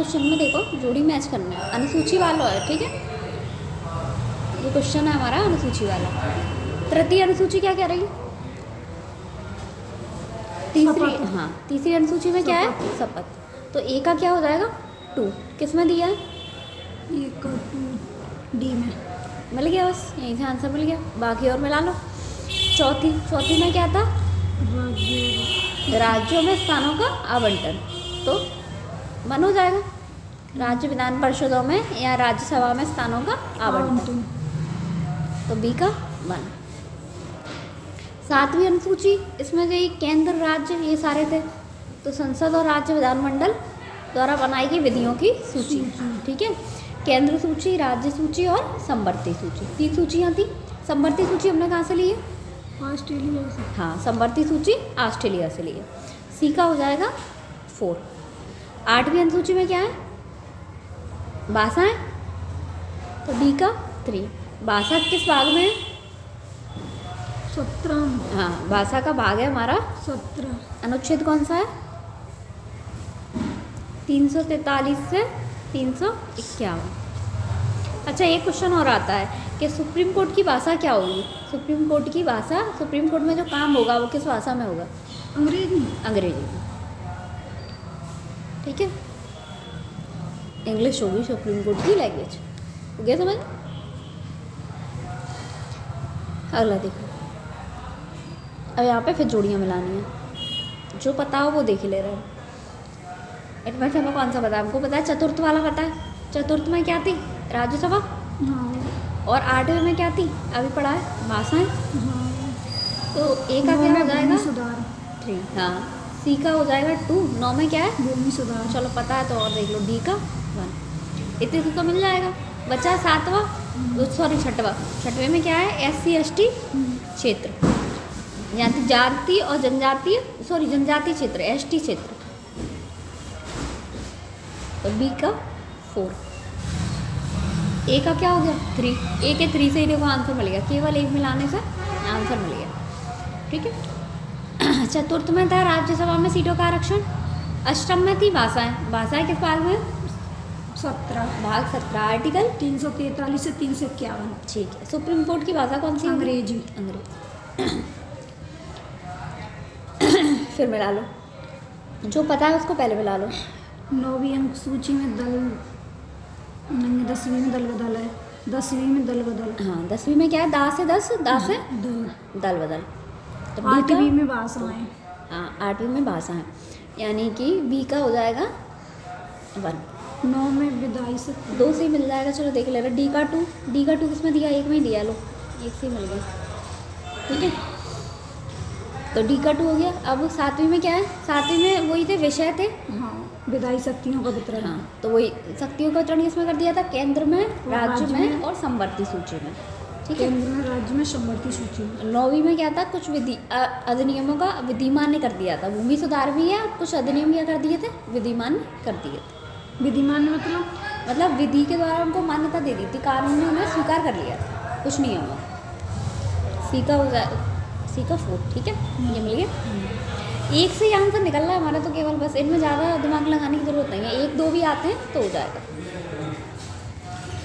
Question में देखो जोड़ी मैच करना है, अनुसूची वाला है, ठीक है। ये क्वेश्चन है हमारा अनुसूची वाला। तृतीय अनुसूची क्या कह रही है? तीसरी, हाँ तीसरी अनुसूची में क्या है? शपथ। तो ए का क्या हो जाएगा? 2। किस में दिया है? ए का 2 डी में। मिल गया, बस यहीं से आंसर मिल गया, बाकी और मिला लो। चौथी में क्या था? राज्यों में स्थानों का आवंटन। तो 1 हो जाएगा, राज्य विधान परिषदों में या राज्यसभा में स्थानों का आवंटन। तो बी का 1। 7वीं अनुसूची, इसमें जो केंद्र राज्य ये सारे थे, तो संसद और राज्य विधानमंडल द्वारा बनाई गई विधियों की सूची, ठीक है। केंद्र सूची, राज्य सूची और संवर्ती सूची, 3 सूचियाँ थी। संवर्ती सूची हमने कहाँ से ली है? ऑस्ट्रेलिया से। हाँ, संवर्ती सूची ऑस्ट्रेलिया से ली है। सी का हो जाएगा 4। 8वीं अनुसूची में क्या है? भाषाएं, तो डी का 3। भाषा किस भाग में है? 17। हाँ, भाषा का भाग है हमारा 17। अनुच्छेद कौन सा है? 343 से 351। अच्छा, एक क्वेश्चन और आता है कि सुप्रीम कोर्ट की भाषा क्या होगी? सुप्रीम कोर्ट की भाषा, सुप्रीम कोर्ट में जो काम होगा वो किस भाषा में होगा? अंग्रेजी। अंग्रेजी में, ठीक है। इंग्लिश होगी सुप्रीम कोर्ट की लैंग्वेज। हो गया समझ? अगला देखो, अब यहाँ पे फिर जोड़ियाँ मिलानी है, जो पता हो वो देख ही ले रहे हैं। इनमें से हमें कौन सा पता है? हमको पता है चतुर्थ वाला पता है। चतुर्थ में क्या थी? राज्यसभा। हाँ। और 8वें में क्या थी? अभी पढ़ा है, भाषाएं। हाँ। तो ए का क्या हो जाएगा? सुधार 3। हाँ, सी का हो जाएगा 2। 9 में क्या है? भूमि सुधार। चलो पता है तो और देख लो, डी का 1। इतने तो मिल जाएगा। बचा 7वां, सॉरी 6वां। 6वें में क्या है? SC ST क्षेत्र, यानी जाति और जनजातीय, सॉरी जनजातीय क्षेत्र, ST क्षेत्र। तो बी का 4। ए का क्या हो गया? 3। ए के 3 से ही देखो आंसर मिल गया, केवल एक मिलाने से आंसर मिल गया, ठीक है। चतुर्थ में था राज्यसभा में सीटों का आरक्षण। अष्टम में थी भाषाएं। भाषाएं किस भाग में? 17। भाग 17, आर्टिकल 343 से 351। ठीक है। सुप्रीम कोर्ट की भाषा कौन सी? अंग्रेजी। अंग्रेजी। फिर मिला लो, जो पता है उसको पहले मिला लो। 9वीं अनुसूची में दल नहीं, 10वीं में दल बदल है, 10वीं में दल बदल। हाँ, 10वीं में क्या है? दा से 10, दा से दल बदल। तो 8वीं में भाषाएं। हाँ, 8वीं में भाषा है, यानी कि बी का हो जाएगा 1। 9 में विधायी से 2 से ही मिल जाएगा। चलो देख ले रहे। डी का 2। डी का 2 किसमें दिया? एक में ही दिया, लो एक से ही मिल गया, ठीक है। तो डी का 2 हो गया। अब 7वीं में क्या है? 7वीं में वही थे, विषय थे। हाँ, विधायी शक्तियों का वितरण। हाँ, तो वही शक्तियों का वितरण किसमें कर दिया था? केंद्र में, राज्य में और संवर्ती सूची में, ठीक है। केंद्र में, राज्य में, संवर्ती सूची में। 9वीं में क्या था? कुछ विधि अधिनियमों का विधिमान्य कर दिया था। भूमि सुधार भी है, कुछ अधिनियम क्या कर दिए थे? विधिमान्य कर दिए थे। विधिमान्य मतलब विधि के द्वारा उनको मान्यता दे दी थी, कानून ने उन्हें स्वीकार कर लिया था कुछ नियमों। सी का हो जाए, सी का 4, ठीक है। ये मिल गया। एक से ही आंसर निकल रहा है हमारा, तो केवल बस इनमें ज़्यादा दिमाग लगाने की जरूरत नहीं है। 1 2 भी आते हैं तो हो जाएगा।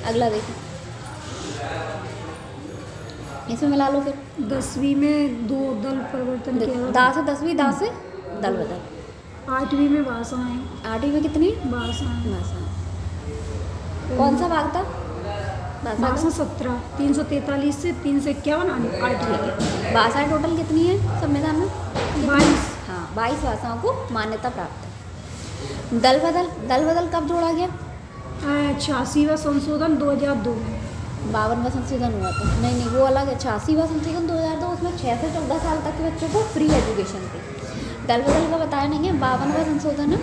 अगला देखो, इसमें मिला लो फिर। 10वीं में 2 दल परिवर्तन किया। दा से 10वीं, दा से दल बदल। 8वीं में भाषाएं। 8वीं में कितनी? भाषाएं। भाषा। कौन सा भाग था? भाषा 17, 343 से 351 आर्टिकल। भाषाएं टोटल कितनी है संविधान में? 22। हाँ, 22 भाषाओं को मान्यता प्राप्त है। दल बदल, दल बदल कब जोड़ा गया? 86वां संशोधन 2002 में। 52वां संशोधन हुआ था। नहीं, वो अलग है। 86वां संशोधन 2002, उसमें 6 से 14 साल तक के बच्चों को फ्री एजुकेशन थी। दल बदल का बताया नहीं है। 52वां संशोधन है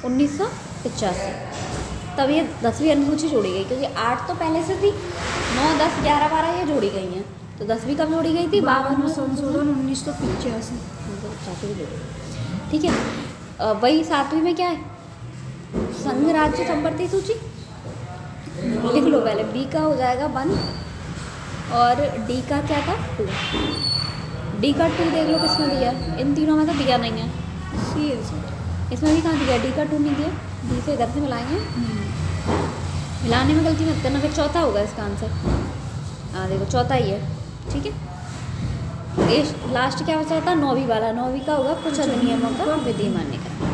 1985, तब ये 10वीं अनुसूची जोड़ी गई, क्योंकि 8 तो पहले से थी, 9 10 11 12 ये जोड़ी गई हैं। तो 10वीं कब जोड़ी गई थी? 52वां संशोधन 1985। ठीक है। वही 7वीं में क्या है? संघ राज्य संवर्ती सूची। लिख लो पहले। बी का हो जाएगा 1 और डी का क्या था? 2। डी का 2 देख लो किसमें दिया है। इन तीनों में तो दिया नहीं है। सी है इसमें भी कहाँ दिया, डी का 2 नहीं दिया, डी से इधर से मिलाएंगे, मिलाने में गलती मत करना, फिर चौथा होगा इसका आंसर। हाँ देखो चौथा ही है, ठीक है। ये लास्ट क्या बचा था, 9वीं वाला, 9वीं का होगा कुछ अधिनियमों का विधि मान्य करना।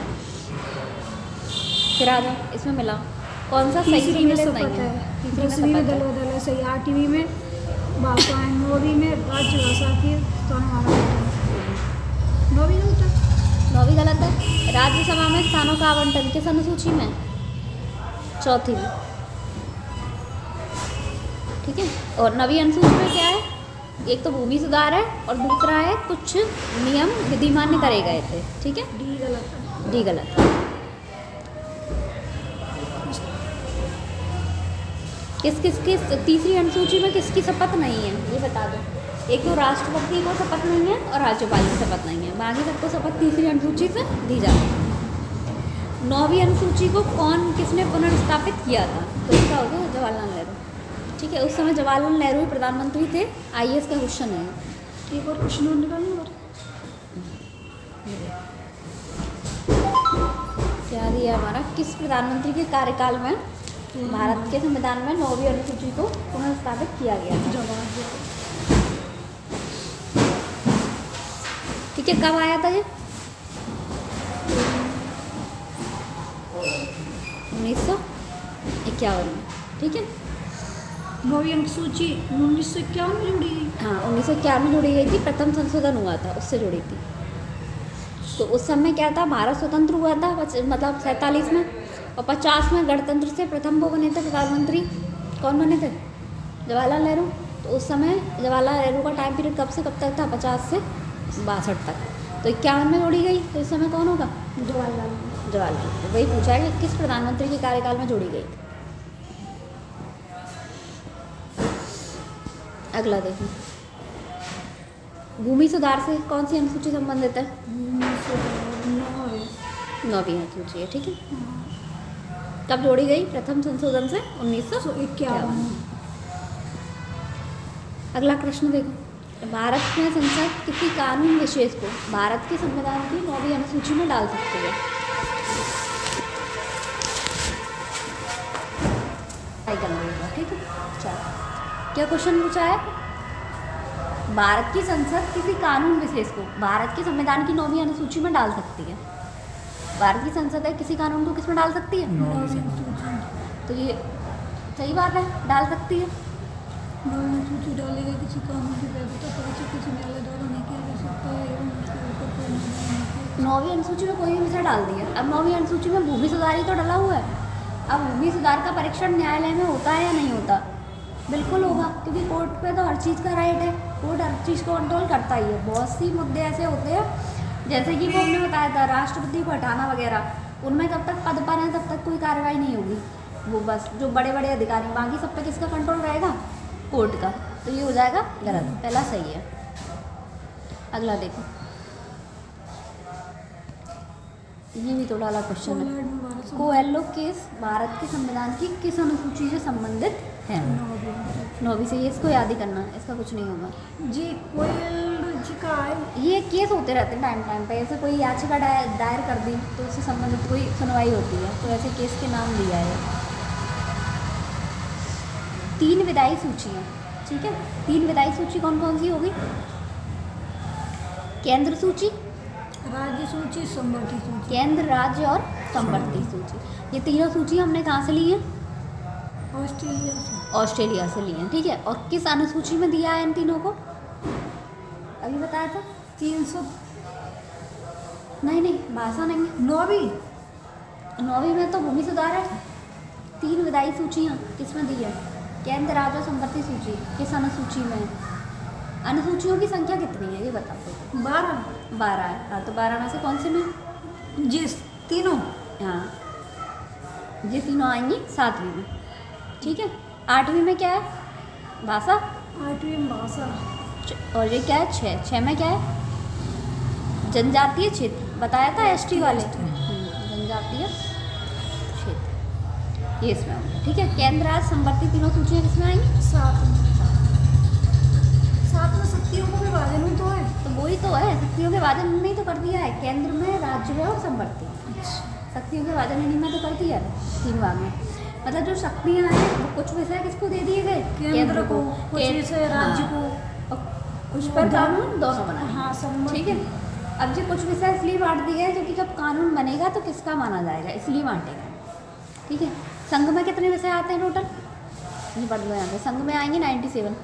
फिर आ जाओ इसमें मिलाओ, कौन सा सही तीसरी में सम्मिलित शपथ नहीं है। है, तीसरी में 10वीं में शपथ दल है। बदल है सही, 8वीं में भाषा है, 9वीं में राजभाषा की स्थान हमारा 9वीं गलत है। 9वीं गलत है। राज्यसभा में स्थानों का आवंटन किस अनुसूची में, चौथी में, ठीक है। और 9वीं अनुसूची में क्या है, एक तो भूमि सुधार है और दूसरा है कुछ नियम विधि मान्य करे गए थे, ठीक है। डी गलत है। डी गलत है। किस तीसरी अनुसूची में किसकी शपथ नहीं है ये बता दो। एक तो राष्ट्रपति को शपथ नहीं है और राज्यपाल की शपथ नहीं है, बाकी सबको शपथ तीसरी अनुसूची से दी जाती है। 9वीं अनुसूची को किसने पुनर्स्थापित किया था, तो इसका हो गया जवाहरलाल नेहरू, ठीक है। उस समय जवाहरलाल नेहरू ही प्रधानमंत्री थे। IAS का क्वेश्चन है। एक और क्वेश्चन और निकालना और क्या दिया हमारा, किस प्रधानमंत्री के कार्यकाल में भारत के संविधान में 9वीं अनुसूची को पुनर्स्थापित किया गया था। जवाब दो। ठीक है, कब आया था ये, 1951 में, ठीक है। 9वीं अनुसूची 1951 में जुड़ी गई। हाँ 1951 में जुड़ी गई थी, प्रथम संशोधन हुआ था उससे जुड़ी थी। तो उस समय क्या था, भारत स्वतंत्र हुआ था मतलब 47 में, और 50 में गणतंत्र से प्रथम वो बने थे प्रधानमंत्री, कौन बने थे, जवाहरलाल नेहरू। तो उस समय जवाहरलाल नेहरू का टाइम पीरियड कब से कब तक था, 50 से 62 तक। तो 51 में जोड़ी गई, तो इस समय कौन होगा, जवाहरलाल। तो वही पूछा है कि किस प्रधानमंत्री के कार्यकाल में जोड़ी गई थी। अगला देखो, भूमि सुधार से कौन सी अनुसूची संबंधित है, 9वीं अनुसूची है, ठीक है। कब जोड़ी गई, प्रथम संशोधन से 1951। अगला प्रश्न देखो, भारत में संसद किसी कानून विशेष को भारत के संविधान की 9वीं अनुसूची में डाल सकती है। ठीक है, चलो क्या क्वेश्चन पूछा है, भारत की संसद किसी कानून विशेष को भारत के संविधान की 9वीं अनुसूची में डाल सकती है। भारत की संसद है, किसी कानून को किस में डाल सकती है, तो ये सही बात है, डाल सकती है। 9वीं अनुसूची डाली गई किसी कानून की वैधता परीक्षा किसी न्यायालय द्वारा नहीं किया जा सकता है एवं उसके ऊपर कोई निर्णय नहीं। 9वीं अनुसूची में कोई भी विषय डाल दिया। अब 9वीं अनुसूची में भूमि सुधार ही तो डाला हुआ है। अब भूमि सुधार का परीक्षण न्यायालय में होता है या नहीं होता, बिल्कुल होगा, क्योंकि कोर्ट पे तो हर चीज़ का राइट है, कोर्ट हर चीज़ को कंट्रोल करता ही है। बहुत सी मुद्दे ऐसे होते हैं, जैसे कि वो हमने बताया था राष्ट्रपति को हटाना वगैरह, उनमें जब तक पद पर हैं तब तक कोई कार्रवाई नहीं होगी, वो बस जो बड़े बड़े अधिकारी, बाकी सब पे किसका कंट्रोल रहेगा, कोर्ट का। तो ये हो जाएगा गलत, पहला सही है। अगला देखो, ये भी तो डाला क्वेश्चन है, कोएल्लो केस भारत के संविधान की किस अनुसूची से संबंधित है, 9वीं से। ये इसको याद ही करना है, इसका कुछ नहीं होगा जी। कोएल्लो जी का ये केस होते रहते हैं टाइम टाइम पे, ऐसे कोई याचिका दायर कर दी तो उससे संबंधित कोई सुनवाई होती है, तो ऐसे केस के नाम दिया है। 3 विधायी सूचियाँ, ठीक है। 3 विधायी सूची कौन कौन सी होगी, केंद्र सूची, राज्य सूची, संवर्ती सूची। केंद्र, राज्य और संवर्ती सूची। ये तीनों सूची हमने कहाँ से ली है, ऑस्ट्रेलिया से। ऑस्ट्रेलिया से ली है, ठीक है। और किस अनुसूची में दिया है इन तीनों को, अभी बताया था 300 नहीं भाषा नहीं है। 9वीं में तो भूमि सुधार है। 3 विधायी सूचियाँ किस में दी है, केंद्र, राज्य और संवर्ती सूची किस अनुसूची में है। अनुसूचियों की संख्या कितनी है ये बता दो, 12 है। हाँ तो 12 में से कौन से में, जिस तीनों, हाँ ये तीनों आएंगी 7वीं में, ठीक है। 8वीं में क्या है, भाषा, 8वीं में भाषा, और ये क्या है 6 में क्या है, जनजातीय क्षेत्र, बताया था ST वाले, जनजातीय क्षेत्र, ये इसमें होगा, ठीक है। केंद्र, राज्य, संवर्ती तीनों सूचियाँ किसमें आएंगी, 7 में शक्तियों को विभाजन तो है, तो वही तो है, शक्तियों के विभाजन नहीं तो कर दिया है, केंद्र में, राज्य में और संवर्ती, शक्तियों के विभाजन में तो करती है 3 भाग में। मतलब जो शक्तियाँ हैं वो कुछ विषय किसको दे दिए गए, केंद्र को, कुछ विषय राज्य को, और कुछ पर कानून दोनों बनाए। हाँ सब ठीक है। अब जो कुछ विषय इसलिए बांट दिए हैं क्योंकि जब कानून बनेगा तो किसका माना जाएगा, इसलिए बांटेगा। ठीक है। संघ में कितने विषय आते हैं टोटल, ये पढ़ लो यहाँ पे। संघ में आएंगे 97।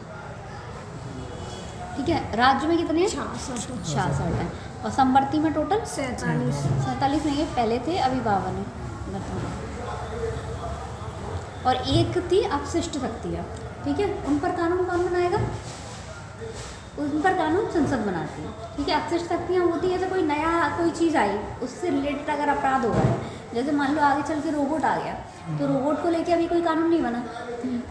ठीक है। राज्य में कितने हैं, 66 है। और संवर्ती में टोटल 47 नहीं है, पहले थे अभी 52 है वर्तमान। और एक थी अपशिष्ट शक्तियाँ। ठीक है। उन पर कानून कौन बनाएगा, उन पर कानून संसद बनाती है। ठीक है। अपशिष्ट शक्तियाँ होती है, जैसे कोई नया कोई चीज़ आई उससे रिलेटेड अगर अपराध हो रहा है, जैसे मान लो आगे चल के रोबोट आ गया, तो रोबोट को लेके अभी कोई कानून नहीं बना,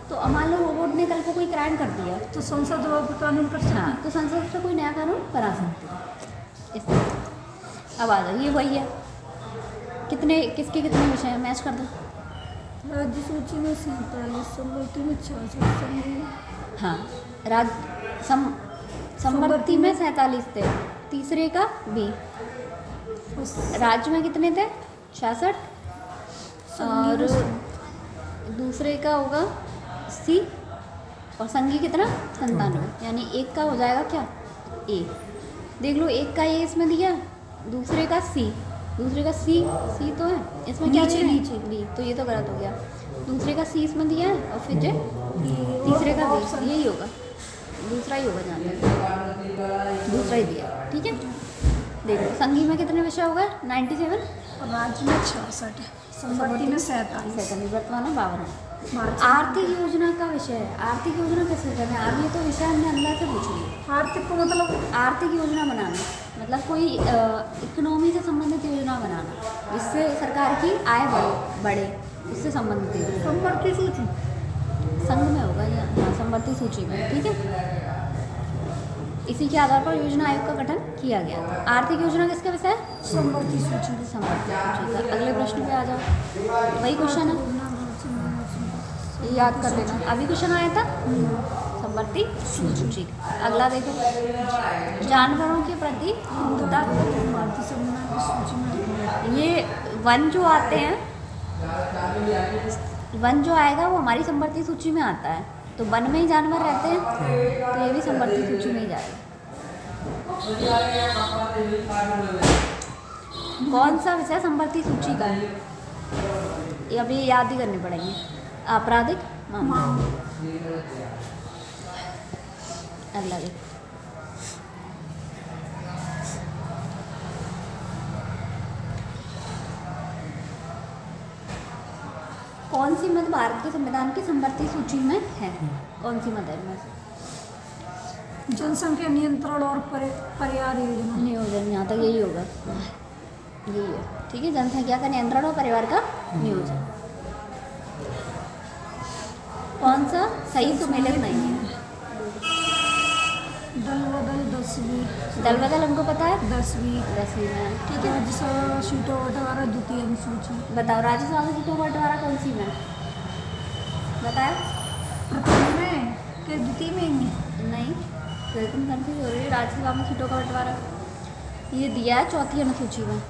तो मान लो रोबोट ने कल को कोई क्राइम कर दिया तो संसद कानून कर सकती है। हाँ, तो संसद से कोई नया कानून बना सकती है। इस तरह अब आ जाओ, ये वही है। कितने किसके कितने विषय हैं, मैच कर दो। राज्य सूची में 47, संवर्ती में 66, हाँ, संवर्ती में 47 थे, तीसरे का बी। राज्य में कितने थे, 66, और दूसरे का होगा सी, और संघी कितना 97, यानी एक का हो जाएगा क्या, ए। देख लो, एक का ए इसमें दिया, दूसरे का सी, दूसरे का सी तो है इसमें, क्या नीचे बी, तो ये तो गलत हो गया। दूसरे का सी इसमें दिया है, और फिर जो तीसरे का बी, यही होगा, दूसरा ही होगा, जानते दूसरा ही दिया। ठीक है। देखो, संघी में कितने विषय हो गए, 97, और राज्य में 66 है, संवर्ती में 47, वर्तमान में 52। आर्थिक योजना का विषय है। आर्थिक योजना कैसे करते हैं, अब ये तो विषय हमने अंदर से पूछी। आर्थिक को मतलब आर्थिक योजना बनाना मतलब कोई इकोनॉमी से संबंधित योजना बनाना, जिससे सरकार की आय बढ़े, उससे संबंधित योजना। संवर्ती सूची संघ में होगा या हाँ, संवर्ती सूची में। ठीक है। इसी के आधार पर योजना आयोग का गठन किया गया था। आर्थिक योजना किसका विषय है, संवर्ती सूची संवर्ती सूची का। अगले प्रश्न पे आ जाओ, वही क्वेश्चन है, ये याद कर लेना। अभी क्वेश्चन आया था संवर्ती सूची। अगला देखो, जानवरों के प्रति क्रूरता। ये वन जो आते हैं, वन जो आएगा वो हमारी संवर्ती सूची में आता है, तो वन में ही जानवर रहते हैं, तो ये भी संवर्ती सूची में ही जाएगा। कौन सा विषय संवर्ती सूची का है, ये अभी याद ही करने पड़ेंगे। आपराधिक मामला। अगला देखो, कौन सी मद भारत के संविधान की संवर्ती सूची में है, कौन सी मद है इनमें से, जनसंख्या नियंत्रण और परिवार योजना। नियोजन, यहाँ तक यही होगा, यही है। ठीक है। जनसंख्या का नियंत्रण और परिवार का नियोजन। कौन सा सही सुमेलित नहीं है, दल बदल 10वीं, दल बदल हमको पता है 10वीं में। ठीक है। राज्यसभा सीटों बंटवारा द्वितीय अनुसूची। बताओ, राज्यसभा में सीटों का बंटवारा कौन सी में बताया, प्रथम में के द्वितीय में नहीं, फिर तुम कंफ्यूज हो रही है। राज्यसभा में सीटों का बंटवारा ये दिया है चौथी अनुसूची में।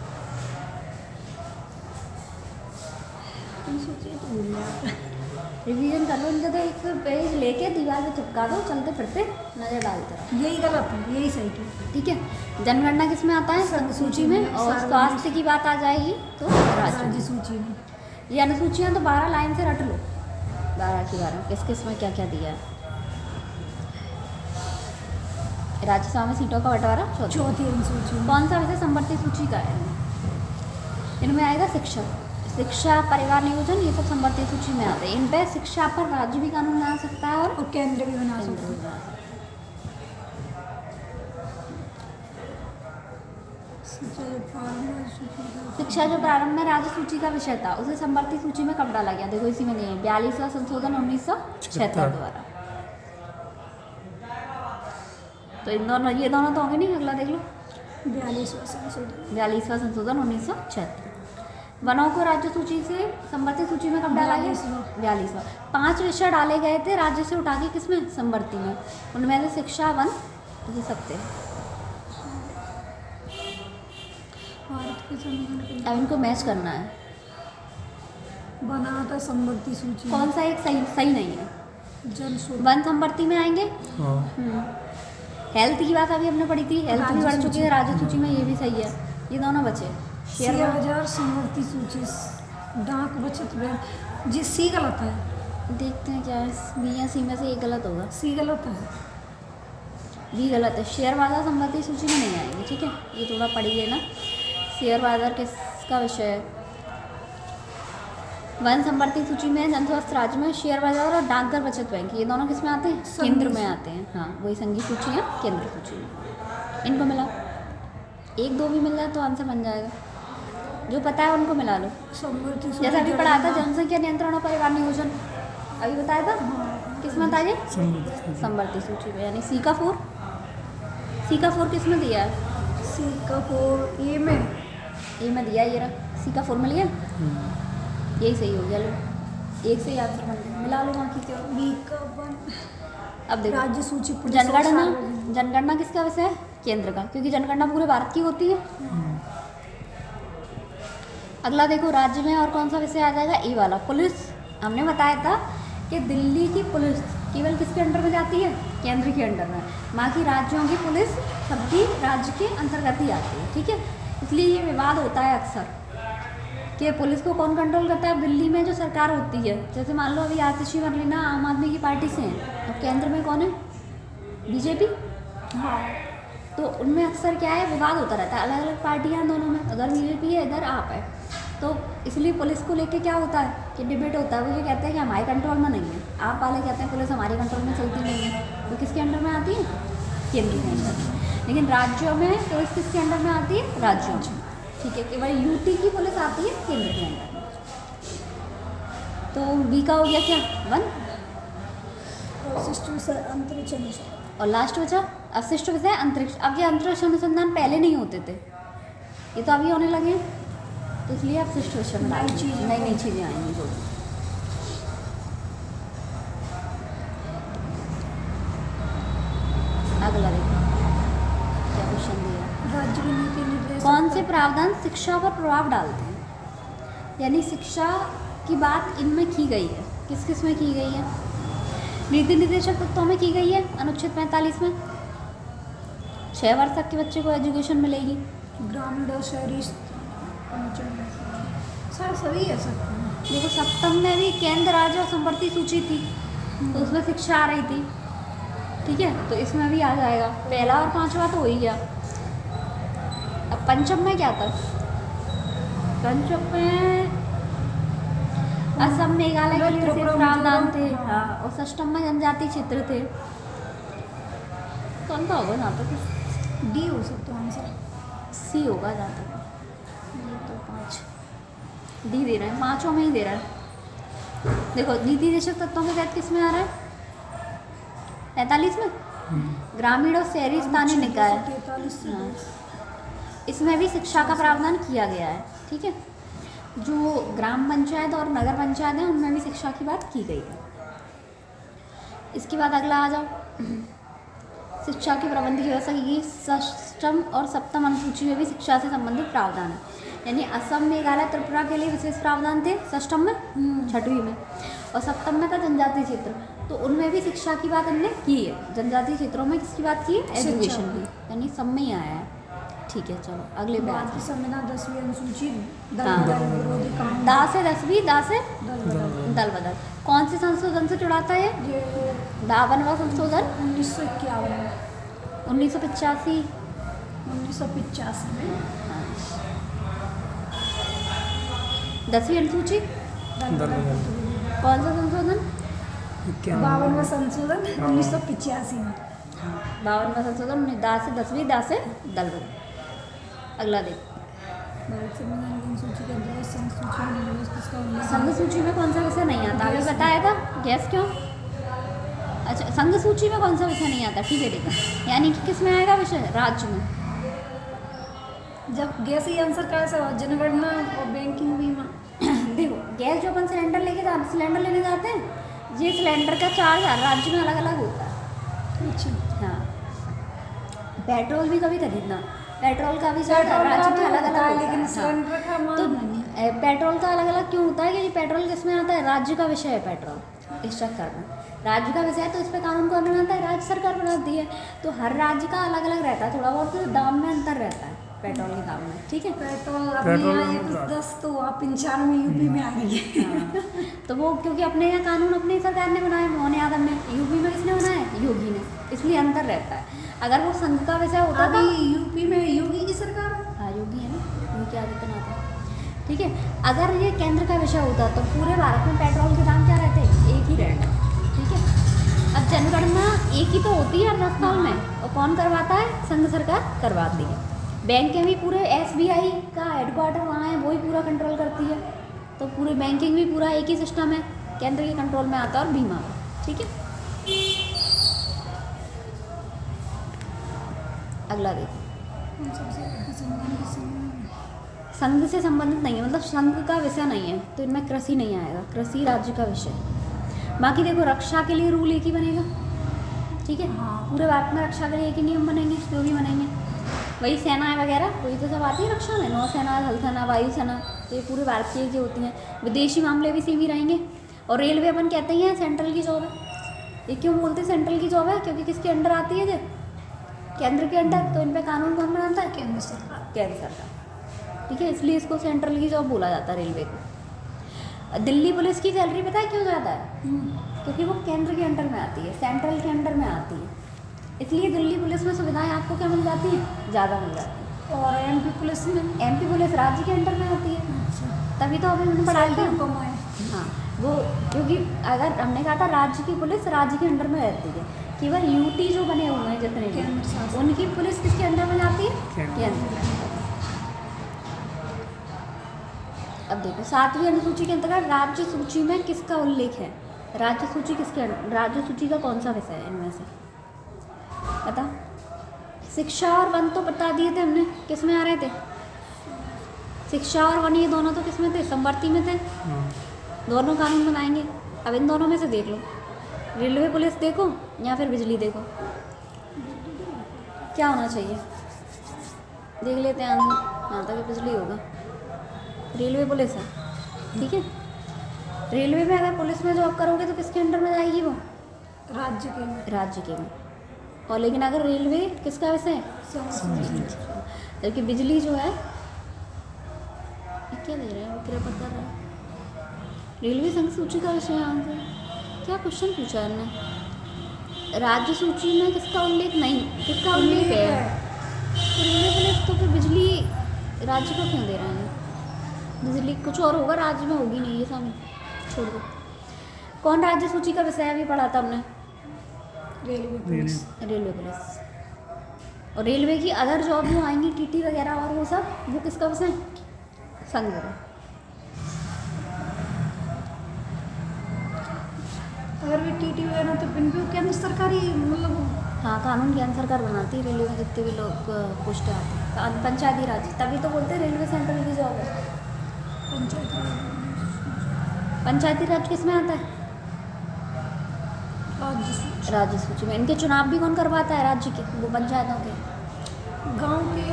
रिवीजन कर लो, इनका तो एक पेज लेके दीवार पे चिपका दो, चलते फिरते नजर डालते रहो। यही गलत है, यही सही है। ठीक है। जनगणना किस में आता है, सूची में, और स्वास्थ्य की बात आ जाएगी तो राज्य सूची में। ये अनुसूचियाँ तो 12 लाइन से रट लो, 12 की 12 किस किस में क्या क्या दिया है। राज्यसभा में सीटों का बंटवारा चौथी अनुसूची। कौन सा विषय संवर्ती सूची का है, इनमें आएगा शिक्षा, परिवार नियोजन, ये सब संवर्ती सूची में आते हैं। इन पे शिक्षा पर राज्य भी कानून बना सकता है और केंद्र भी बना सकता है। शिक्षा जो प्रारंभ में राज्य सूची का विषय था, उसे संवर्ती सूची में कब डाला गया, देखो इसी में नहीं है, 42वां संशोधन 1976 द्वारा। तो इन दोनों, ये दोनों तो होंगे नहीं। अगला देख लो, 42वां संशोधन 1976। वनों को राज्य सूची से संवर्ती सूची में कब डाला गया, 42वां। 5 विषय डाले गए थे राज्य से उठा के, किसमें, संवर्ती में। उनमें से शिक्षा, वन, ये सब थे। भारत अब इनको मैच करना है। बना था संवर्ती सूची। कौन सा एक सही सही नहीं है? जन सूची। वन संवर्ती में आएंगे। हेल्थ की बात अभी हमने पढ़ी थी, हेल्थ भी बढ़ चुकी है। राज्य सूची में ये भी सही है, ये दोनों बचे। शेयर बाजार संवर्ती सूची, डाक बचत बैंक। जी सी गलत है। देखते हैं क्या है, बी या सी में से एक गलत होगा। सी गलत है, बी गलत है। शेयर बाजार संवर्ती सूची में नहीं आएंगे, ठीक है, ये थोड़ा पढ़िए ना। शेयर बाजार किसका विषय है? वन संवर्ती सूची में जन स्वास्थ्य राज्य में, शेयर बाजार और डाकघर बचत बैंक, ये दोनों किस में आते हैं? केंद्र में आते हैं। हाँ, वही संघीय सूची है, केंद्र सूची में। इनको मिला, एक दो भी मिल जाए तो आंसर बन जाएगा। जो पता है उनको मिला लो। संवर्ती सूची जैसे अभी पढ़ा था जनसंख्या नियंत्रण और परिवार नियोजन, अभी बताया था, किस में था ये? संवर्ती सूची में, यानी सी का 4। सी का 4 किस में दिया है? सी का 4 ए में। ए में दिया, ये रहा, सी का 4 मिल गया। यही सही हो गया, लो एक से ही आंसर बन गया, मिला लो बाकी क्यों। बी का 1। अब देखो, राज्य सूची जनगणना, जनगणना किसका विषय है? केंद्र का, क्योंकि जनगणना पूरे भारत की होती है। अगला देखो, राज्य में और कौन सा विषय आ जाएगा? ए वाला, पुलिस। हमने बताया था कि दिल्ली की पुलिस केवल किसके अंडर में जाती है? केंद्र के अंडर में। बाकी राज्यों की पुलिस सबकी राज्य के अंतर्गत ही आती है, ठीक है। इसलिए ये विवाद होता है अक्सर कि पुलिस को कौन कंट्रोल करता है। दिल्ली में जो सरकार होती है, जैसे मान लो अभी आतिशी मरलेना आम आदमी की पार्टी से हैं, तो केंद्र में कौन है? बीजेपी। हाँ, तो उनमें अक्सर क्या है, विवाद होता रहता है, अलग अलग पार्टियां हैं दोनों में, उधर बीजेपी है इधर आप है। तो इसलिए पुलिस को लेके क्या होता है कि डिबेट होता है। वो ये कहते हैं कि हमारे कंट्रोल में नहीं है, आप वाले कहते हैं पुलिस हमारे कंट्रोल में चलती नहीं है। तो किसके अंडर में आती है? केंद्र के अंडर में। लेकिन राज्यों में पुलिस किसके अंडर में आती है? राज्यों में, ठीक है। केवल यूटी की पुलिस आती है केंद्र के अंडर में। तो बी का हो गया क्या? 1। अवशिष्ट विषय अंतरिक्ष अनुसंधान। और लास्ट बचा अवशिष्ट विषय अंतरिक्ष। अब ये अंतरिक्ष अनुसंधान पहले नहीं होते थे, ये तो अभी होने लगे हैं, तो इसलिए अवशिष्ट विषय में नई चीज़ें, नई नई चीज़ें आएंगी जो। अगला देखो क्या क्वेश्चन दिया। राज्य की नीति निर्देश कौन से प्रावधान शिक्षा पर प्रभाव डालते हैं? यानी शिक्षा की बात इनमें की गई है, किस किस में की गई है? नीति निर्देशक तत्वों में की गई है, अनुच्छेद 45 में। 6 वर्ष तक के बच्चे को एजुकेशन मिलेगी। ग्रामीण और शहरी सर सभी है सर। देखो, सप्तम में भी केंद्र, राज्य और संवर्ती सूची थी, तो उसमें शिक्षा आ रही थी, ठीक है। तो इसमें भी आ जाएगा, पहला और 5वां तो हो ही गया। अब पंचम में क्या था? पंचम में असम, मेघालय के लिए विशेष प्रावधान थे। हाँ, और षष्ठम में जनजातीय क्षेत्र थे। कौन सा होगा जहाँ तक? डी हो सकता है आंसर। सी होगा जहाँ तक। ये तो 5 डी दे रहे हैं, 5 में ही दे रहा है। देखो, नीति निर्देशक तत्वों के तहत किस में आ रहा है? 45 में। ग्रामीण और शहरी स्थानीय निकाय, 43 से हाँ, इसमें भी शिक्षा का प्रावधान किया गया है, ठीक है। जो ग्राम पंचायत और नगर पंचायत है, उनमें भी शिक्षा की बात की गई है। इसके बाद अगला आ जाओ, शिक्षा के प्रबंध की व्यवस्था की गई। षष्ठम और सप्तम अनुसूची में भी शिक्षा से संबंधित प्रावधान है। यानी असम, मेघालय, त्रिपुरा के लिए विशेष प्रावधान थे षष्ठम में, 6वीं में, और सप्तम में था जनजातीय क्षेत्र, तो उनमें भी शिक्षा की बात हमने की है। जनजातीय क्षेत्रों में किसकी बात की है? एजुकेशन की, यानी सब में ही आया है, ठीक है। चलो अगले पे आते हैं। संविधान 10वीं अनुसूची हाँ। विरोधी कानून। दा से 10वीं, दा से दल दल बदल, कौन से संशोधन से जुड़ा था ये? 52वां संशोधन 1951 में, 1985 1985 में 10वीं अनुसूची कौन सा संशोधन? 52वां संशोधन 1985 में। 52वां संशोधन, दा से 10वीं, दा से दल बदल। अगला देख, भारत संविधान की अनुसूची के अंतर्गत संघ सूची में निवेश किसका उल्लेख है? संघ सूची में कौन सा विषय नहीं आता? अभी बताया था, गैस क्यों? अच्छा, संघ सूची में कौन सा विषय नहीं आता? ठीक है, ठीक है। यानी कि किस में आएगा विषय? राज्य में। जब गैस ही आंसर कैसा हो? जनगणना और बैंकिंग बीमा। देखो, गैस जो अपन सिलेंडर लेने जाते हैं, ये सिलेंडर का चार्ज हर राज्य में अलग अलग होता है। अच्छा, हाँ, पेट्रोल भी कभी खरीदना पेट्रोल का भी चार्ज पेट्रोल का राज्य भी में अलग होता है, अलग लेकिन होता है। सिलेंडर का मान तो नहीं। पेट्रोल का अलग अलग क्यों होता है क्योंकि पेट्रोल किस में आता है, राज्य का विषय है पेट्रोल, इस चक्कर में राज्य का विषय है, तो इस पर कानून कौन बनाता है, राज्य सरकार बनाती है। तो हर राज्य का अलग अलग रहता है, थोड़ा बहुत तो दाम में अंतर रहता है पेट्रोल के दाम में, ठीक है। पेट्रोल अपने यहाँ 110 तो आप 95 यूपी में आ गई है। हाँ, तो वो क्योंकि अपने यहाँ कानून अपनी सरकार ने बनाए, मोहन यादव ने, यूपी में किसने बनाए, योगी ने, इसलिए अंतर रहता है। अगर वो संघ का विषय होता था, अभी यूपी में योगी की सरकार है। हाँ योगी है ना, योगी आदित्यनाथ है, ठीक है। अगर ये केंद्र का विषय होता तो पूरे भारत में पेट्रोल के दाम क्या रहते, एक ही रहते, ठीक है। अब जनगणना एक ही तो होती है हर 10 साल में, और कौन करवाता है, संघ सरकार करवाती है। बैंकें भी पूरे SBI का हेडक्वार्टर वहाँ है, वही पूरा कंट्रोल करती है, तो पूरी बैंकिंग भी पूरा एक ही सिस्टम है, केंद्र के कंट्रोल में आता है, और बीमा, ठीक है। अगला देखो, संघ से संबंधित नहीं है, मतलब संघ का विषय नहीं है, तो इनमें कृषि नहीं आएगा, कृषि राज्य का विषय है। बाकी देखो, रक्षा के लिए रूल एक ही बनेगा, ठीक है। पूरे भारत में रक्षा के लिए एक ही नियम बनेंगे, जो भी बनेंगे, वही सेनाएं वगैरह वही तो सब आती है रक्षा में, नौसेना, थल सेना, वायुसेना, तो ये पूरे भारत की एक ही होती हैं। विदेशी मामले भी सेम ही रहेंगे। और रेलवे अपन कहते हैं सेंट्रल की जॉब है, ये क्यों बोलते हैं सेंट्रल की जॉब है, क्योंकि किसके अंडर आती है, जो केंद्र के अंडर, तो इन पर कानून कौन बनाता है, केंद्र सरकार, केंद्र सरकार, ठीक है। इसलिए इसको सेंट्रल की जॉब बोला जाता है रेलवे को। दिल्ली पुलिस की सैलरी पता है क्यों ज़्यादा है, क्योंकि वो केंद्र के अंडर में आती है, सेंट्रल के अंडर में आती है, इसलिए दिल्ली पुलिस में सुविधाएं आपको क्या मिल जाती हैं, ज़्यादा मिल जाती है। और MP पुलिस में, MP पुलिस राज्य के अंडर में आती है, तभी तो अभी हमने पढ़ाई था। हाँ, वो क्योंकि अगर हमने कहा था राज्य की पुलिस राज्य के अंडर में रहती है, केवल UT जो बने हुए हैं जितने भी, उनकी पुलिस किसके अंडर में जाती है, केंद्र। अब देखो 7वीं अनुसूची के अंतर्गत राज्य सूची में किसका उल्लेख है, राज्य सूची किसके, राज्य सूची का कौन सा विषय है इनमें से पता। शिक्षा और वन तो बता दिए थे हमने, किस में आ रहे थे, शिक्षा और वन ये दोनों तो किस में थे, समवर्ती में थे, दोनों कानून बनाएंगे। अब इन दोनों में से देख लो, रेलवे पुलिस देखो या फिर बिजली देखो, क्या होना चाहिए, देख लेते हैं आंसर। हाँ, तक बिजली होगा, रेलवे पुलिस है, ठीक है। रेलवे में अगर पुलिस में जॉब करोगे तो किसके अंडर में जाएगी वो, राज्य के में, राज्य के में। और लेकिन अगर रेलवे किसका विषय है, जबकि बिजली जो है, क्या दे रहा है वो, क्या पता रहा है, रेलवे संघ सूची का विषय आंसर। क्या क्वेश्चन पूछा है इन्होंने, राज्य सूची में किसका उल्लेख नहीं, किसका उल्लेख है, तो रेलवे पुलिस, तो फिर बिजली राज्य को क्यों दे रहे हैं, बिजली कुछ और होगा, राज्य में होगी नहीं, ये सब छोड़ दो। कौन राज्य सूची का विषय अभी पढ़ा था हमने, रेलवे पुलिस, रेलवे पुलिस। और रेलवे की अदर जॉब जो आएंगी TT वगैरह और वो सब, वो किसका विषय, संघ का। अगर भी TT वगैरह तो इनको केंद्र सरकारी, मतलब हाँ, कानून केंद्र सरकार बनाती है, रेलवे में जितने भी लोग पोस्टें आती हैं, पंचायती राज, तभी तो बोलते हैं रेलवे सेंट्रल की जॉब है। पंचायती राज किस में आता है, राज्य सूची में। इनके चुनाव भी कौन करवाता है, राज्य के, वो पंचायतों के, गांव के,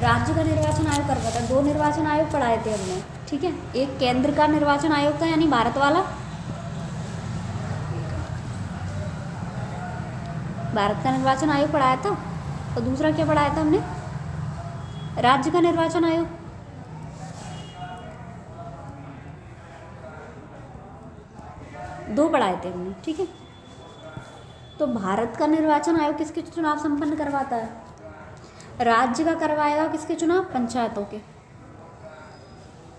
राज्य का निर्वाचन आयोग करवाता है। 2 निर्वाचन आयोग पढ़ाए थे हमने, ठीक है। एक केंद्र का निर्वाचन आयोग था, यानी भारत वाला, भारत का निर्वाचन आयोग पढ़ाया था, और दूसरा क्या पढ़ाया था हमने, राज्य का निर्वाचन आयोग। दो पढ़ाए थे हमने, ठीक है। तो भारत का निर्वाचन आयोग किसके चुनाव संपन्न करवाता है, राज्य का करवाएगा किसके चुनाव, पंचायतों के,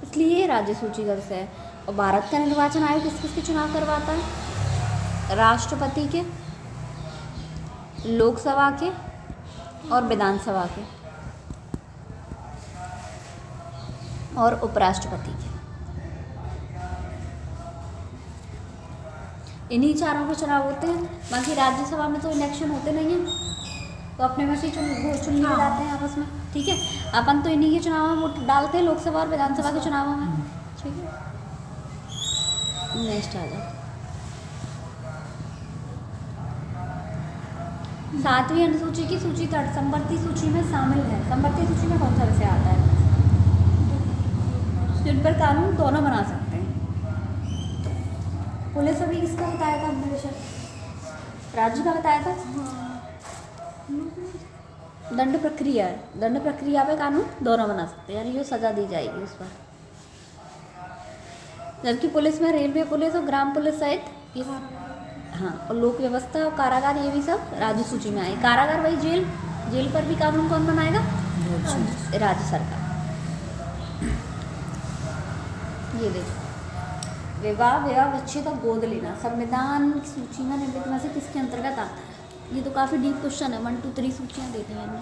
इसलिए राज्य सूची का विषय है। और भारत का निर्वाचन आयोग किसके चुनाव करवाता है, राष्ट्रपति के, लोकसभा के और विधानसभा के, और उपराष्ट्रपति के। इन्हीं चारों के चुनाव होते हैं। बाकी राज्यसभा में तो इलेक्शन होते नहीं हैं, तो अपने में से चुन लिए जाते हैं आपस में, ठीक है। अपन तो इन्हीं के चुनाव में वोट डालते हैं, लोकसभा और विधानसभा के चुनावों में, ठीक है। नेक्स्ट आ जाओ, 7वीं अनुसूची की सूची तट संवर्ती सूची में शामिल है। संवर्ती सूची में कौन सा विषय आता है जिन पर कानून दोनों बना सकते हैं? पुलिस अभी किसका बताया था हमने विषय? राज्य का बताया था। दंड प्रक्रिया है, दंड प्रक्रिया पे कानून दोनों बना सकते हैं, यानी जो सजा दी जाएगी उस पर। जबकि पुलिस में रेलवे पुलिस और ग्राम पुलिस सहित हाँ, और लोक व्यवस्था और कारागार ये भी सब राज्य सूची में आए। कारागार वही जेल, जेल पर भी कानून कौन बनाएगा? राज्य सरकार। ये देखो, विवाह विच्छेद और गोद लेना संविधान की सूची में निम्नलिखित में से किसके अंतर्गत आता है? ये तो काफ़ी डीप क्वेश्चन है, 1 2 3 सूचियाँ देते हैं मैंने।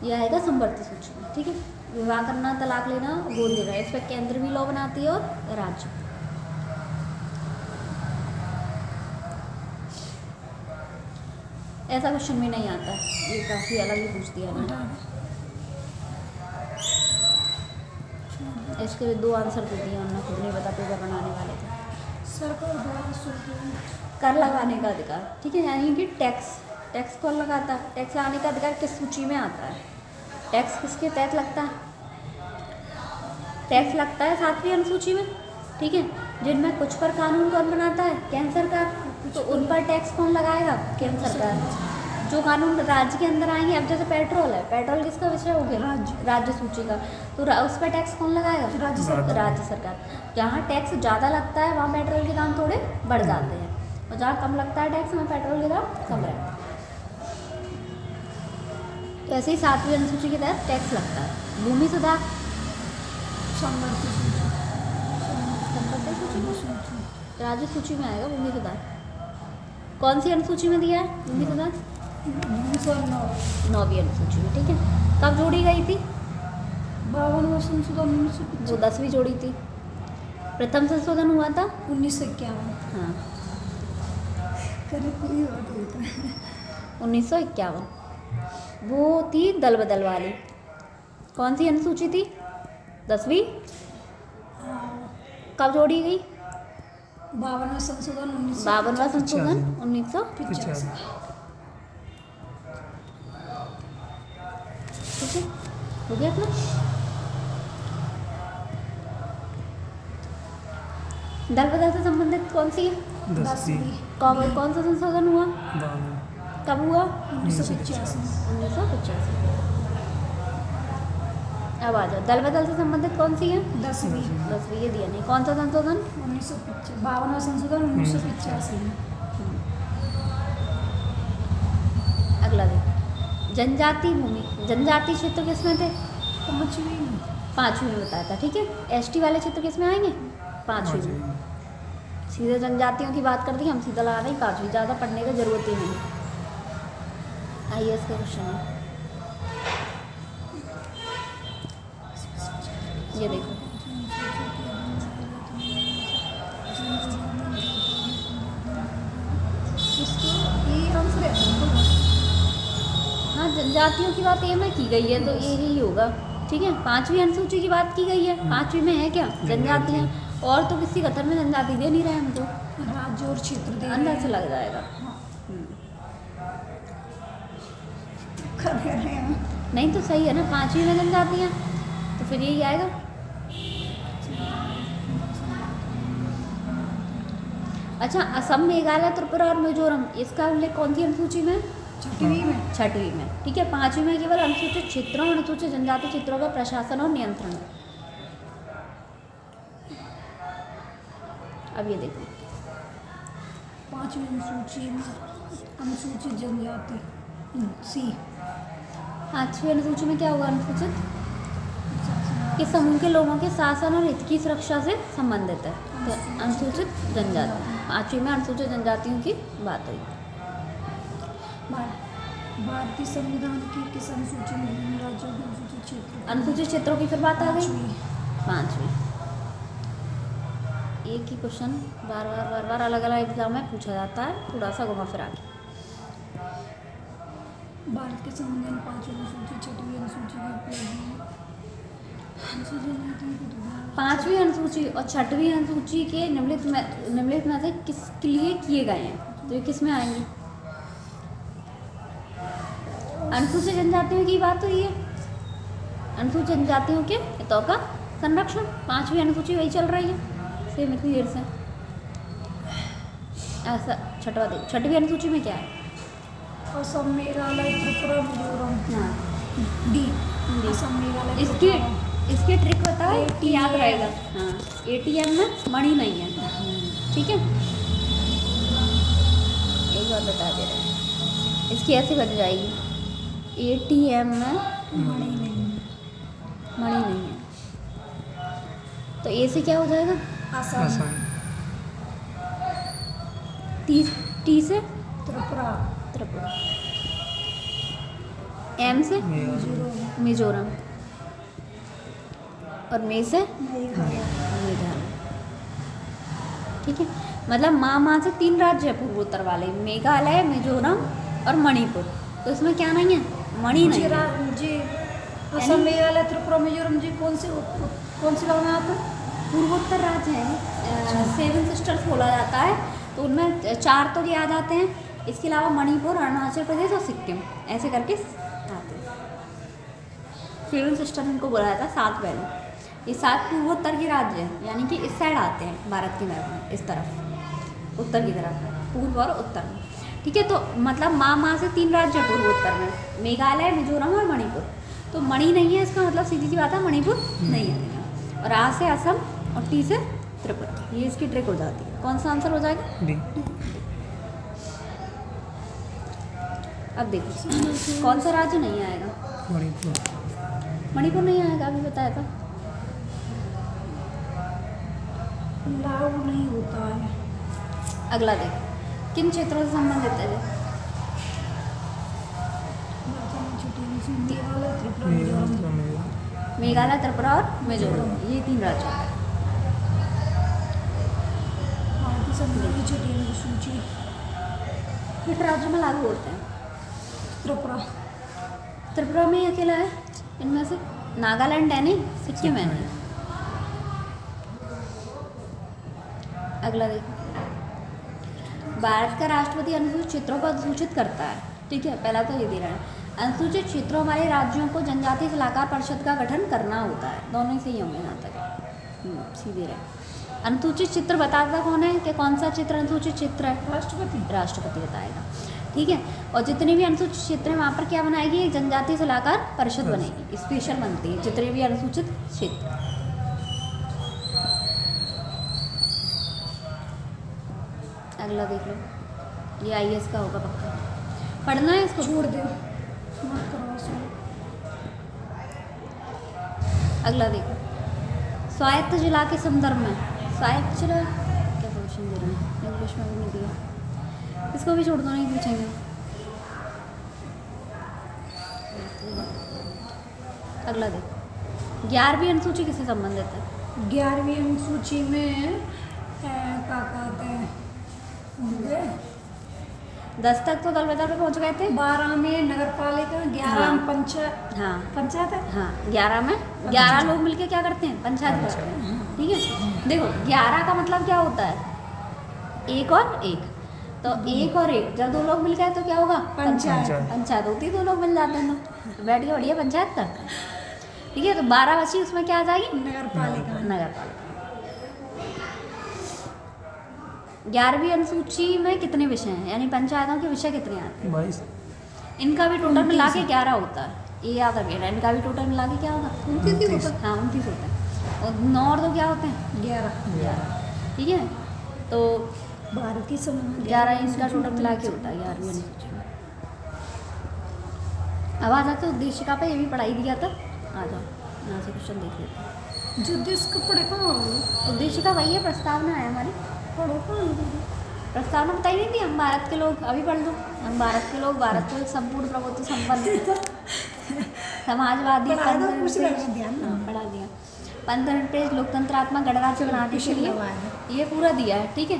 यह आएगा संवर्ती सूची में, ठीक है। विवाह करना, तलाक लेना, गोद लेना, इस पर केंद्र भी लॉ बनाती है और राज्य। ऐसा क्वेश्चन भी नहीं आता, ये काफ़ी अलग ही पूछ दिया मैंने। इसके लिए 2 आंसर दे दिए उन्होंने, खुद नहीं पता पेपर बनाने वाले थे। सरकार द्वारा कर लगाने का अधिकार, ठीक है, यानी कि टैक्स कौन लगाता है? टैक्स लगाने का अधिकार किस सूची में आता है? टैक्स किसके तहत लगता है? टैक्स लगता है 7वीं अनुसूची में, ठीक है। जिनमें कुछ पर कानून कौन बनाता है? केंद्र सरकार। तो उन पर टैक्स कौन लगाएगा? केंद्र सरकार। जो कानून राज्य के अंदर आएंगे, अब जैसे पेट्रोल है, पेट्रोल किसका विषय हो गया? राज्य सूची का। तो उस पर टैक्स कौन लगाएगा? राज्य सरकार। जहाँ टैक्स ज़्यादा लगता है वहाँ पेट्रोल के दाम थोड़े बढ़ जाते हैं, और जहाँ कम लगता है टैक्स वहाँ पेट्रोल के दाम कम रहते हैं। तो ऐसे ही 7वीं अनुसूची के तहत टैक्स लगता है। भूमि सुधार राज्य सूची में आएगा। भूमि सुधार कौन सी अनुसूची में दिया है? भूमि सुधार 9वीं अनुसूची में, ठीक है। कब जोड़ी गई थी? 52वां संशोधन 1955। वो 10वीं जोड़ी थी। प्रथम संशोधन हुआ था 1951। हाँ, करीब पूरी बात होता है। 1951 वो थी दल बदल वाली। कौन सी अनुसूची थी? 10वीं। कब जोड़ी गई? 52वां संशोधन 52वां संशोधन 1985, ठीक है, हो गया अपना। दल बदल से संबंधित कौन सी है? 10वीं। कौन सा संशोधन हुआ? कब हुआ? 1985। अब आ जाओ, दल बदल से संबंधित कौन सी है? 10वीं। 10वीं, ये दिया नहीं। कौन सा संशोधन? 52वां संशोधन 1985। अगला देखो, जनजाति भूमि, जनजाति क्षेत्र किसमें थे? 5वीं में बताया था, ठीक है। एसटी वाले क्षेत्र किसमें आएंगे? 5वीं में। सीधे जनजातियों की बात कर दी हम, सीधा लगा दें 5वीं, ज़्यादा पढ़ने की जरूरत ही नहीं। आइए इसके क्वेश्चन है, ये देखो, हाँ जनजातियों की बात ये में की गई है तो यही होगा, ठीक है। 5वीं अनुसूची की बात की गई है, 5वीं में है क्या? जनजातियाँ। और तो किसी कतर में जनजाति दे नहीं रहे हमको, राज्य और क्षेत्र दे अंदर से लग जाएगा। नहीं तो सही है ना, 5वीं में जनजातियाँ, तो फिर यही आएगा। अच्छा, असम, मेघालय, त्रिपुरा और मिजोरम, इसका उल्लेख कौन सी अनुसूची में? 6वीं में, ठीक है। 5वीं में केवल अनुसूचित क्षेत्रों और अनुसूचित जनजाति क्षेत्रों का प्रशासन और नियंत्रण। अब ये देखो, 5वीं अनुसूची में अनुसूचित जनजाति सी। 5वीं अनुसूची में क्या होगा? अनुसूचित के समूह के लोगों के शासन और हित की सुरक्षा से संबंधित है, तो अनुसूचित जनजाति। 5वीं में अनुसूचित जनजातियों की बात हुई। भारतीय संविधान की किस अनुसूची में विभिन्न राज्यों के अनुसूचित क्षेत्र? अनुसूचित क्षेत्रों की फिर बात आ गई। 5वीं। एक ही क्वेश्चन बार बार अलग अलग एग्जाम में पूछा जाता है, थोड़ा सा घुमा फिरा के। भारत के संविधान 5वीं अनुसूची 6वीं अनुसूची की 5वीं अनुसूची और 6वीं अनुसूची के निम्नलिखित में से किसके लिए किए गए हैं? तो ये किस में आएंगे? अनुसूचित जनजातियों की बात हुई है, अनुसूचित जनजातियों के हितों का संरक्षण, 5वीं अनुसूची वही चल रही है सेम इतनी देर से। ऐसा छठवा देखो, 6वीं अनुसूची में क्या है? असम, मेघालय, त्रिपुरा, मिजोरम। हाँ डी, असम, मेघालय, इसकी त्रिपुरा। इसकी ट्रिक बताओ कि याद रहेगा। हाँ, ATM में मणि नहीं है, ठीक है। एक बार बता दे रहे हैं, इसकी ऐसे बन जाएगी, ATM में मणि नहीं है। मणि नहीं है, तो ए से क्या हो जाएगा? असम, टी से त्रिपुरा, त्रिपुरा, M से मिजोरम, मिजोरम, और मे से मेघालय। मेघालय, ठीक है। मतलब माँ से 3 राज्य है पूर्वोत्तर वाले, मेघालय, मिजोरम और मणिपुर। तो इसमें क्या नहीं है? मणि नहीं है। जी, असम, मेघालय, त्रिपुरा, मिजोरम जी कौन सी लगाना है आपको? पूर्वोत्तर राज्य है, 7 सिस्टर्स बोला जाता है, तो उनमें 4 तो ये आ जाते हैं, इसके अलावा मणिपुर, अरुणाचल प्रदेश और सिक्किम ऐसे करके आते हैं। 7 सिस्टर इनको बोला जाता है, 7 बहनों। ये 7 पूर्वोत्तर के राज्य हैं, यानी कि इस साइड आते हैं भारत की मैप में, इस तरफ उत्तर की तरफ, पूर्व और उत्तर में, ठीक है। तो मतलब माँ से 3 राज्य है पूर्वोत्तर में, मेघालय, मिजोरम और मणिपुर। तो मणि नहीं है, इसका मतलब सीधी सी बात है मणिपुर नहीं है। और आ से असम और टी से त्रिपुरा, ये इसकी ट्रिक हो जाती है। कौन सा आंसर हो जाएगा? डी। अब देखो कौन सा राज्य नहीं आएगा? मणिपुर। मणिपुर नहीं आएगा, अभी बताया था। लागू नहीं होता है। अगला देख, किन क्षेत्रों से संबंधित है? मेघालय, त्रिपुरा, मिजोरम। मेघालय, त्रिपुरा और मिजोरम, ये 3 राज्य हैं। भारतीय संविधान की छठी अनुसूची किस राज्य में लागू होते हैं? त्रिपुरा। त्रिपुरा में ही अकेला है इनमें से, नागालैंड है नहीं, सिक्किम है नहीं। अगला देखो, भारत का राष्ट्रपति अनुसूचित क्षेत्रों को अधिसूचित करता है, ठीक है। पहला तो ये दे रहा है, अनुसूचित क्षेत्रों वाले राज्यों को जनजातीय सलाहकार परिषद का गठन करना होता है। दोनों ही सही होंगे यहाँ तक, सीधे रहे। अनुसूचित क्षेत्र बताता कौन है कि कौन सा क्षेत्र अनुसूचित क्षेत्र है? राष्ट्रपति बताएगा, ठीक है। और जितने भी अनुसूचित क्षेत्र हैं वहाँ पर क्या बनाएगी? एक जनजातीय सलाहकार परिषद बनेगी, स्पेशल बनती है जितने भी अनुसूचित क्षेत्र। अगला देख लो, ये IAS का होगा पक्का, पढ़ना है इसको, छोड़ दो, मत करो इसको। अगला देखो, स्वायत्त जिला के संदर्भ में, स्वायत्त जिला क्या क्वेश्चन दे रहे हैं, इंग्लिश में भी नहीं दिया, इसको भी छोड़ दो, नहीं पूछेंगे। अगला देखो, 11वीं अनुसूची किससे संबंधित है? 11वीं अनुसूची में क्या कहते हैं, 10 तक तो दल बदल पे पहुँच गए थे। 12 में नगर पालिका, 11 में पंचायत। हाँ पंचायत है। हाँ, 11 में 11 लोग मिलके क्या करते हैं? पंचायत करते हैं, ठीक है। देखो 11 का मतलब क्या होता है? 1 और 1, तो 1 और 1 जब 2 लोग मिल गए तो क्या होगा? पंचायत। पंचायत होती है, 2 लोग मिल जाते हैं तो बैठ के बढ़िया पंचायत करते हैं, ठीक है। तो 12 बची, उसमें क्या आ जाएगी? नगर पालिका। नगर पालिका। 11वीं अनुसूची में कितने विषय हैं, यानी पंचायतों के विषय कितने आते हैं? 22। इनका भी टोटल मिला के 11 होता है, ये याद रखिएगा। इनका भी टोटल मिला के क्या होगा? 29 होता है। हाँ 29 होता है, और 9 और 2 क्या होते हैं? 11। ठीक है, तो भारतीय संविधान 11 इनका टोटल मिला के होता है 11वीं अनुसूची में। अब आ जाते उद्देशिका पे, ये भी पढ़ाई दिया था, आ जाओ यहाँ से क्वेश्चन देख लेते हैं। जो देश का पढ़े कहाँ उद्देशिका वही है, प्रस्तावना है हमारी। पढ़ो कहाँ प्रस्तावना बताई नहीं थी, हम भारत के लोग, अभी पढ़ लो, हम भारत के लोग, भारत को एक संपूर्ण प्रभुत्व संपन्न समाजवादी पढ़ा दो, कुछ नहीं दिया ना। पढ़ा दिया। पंचपेज लोकतंत्रात्मक गणराज्य बनाने के लिए ये पूरा दिया है, ठीक है।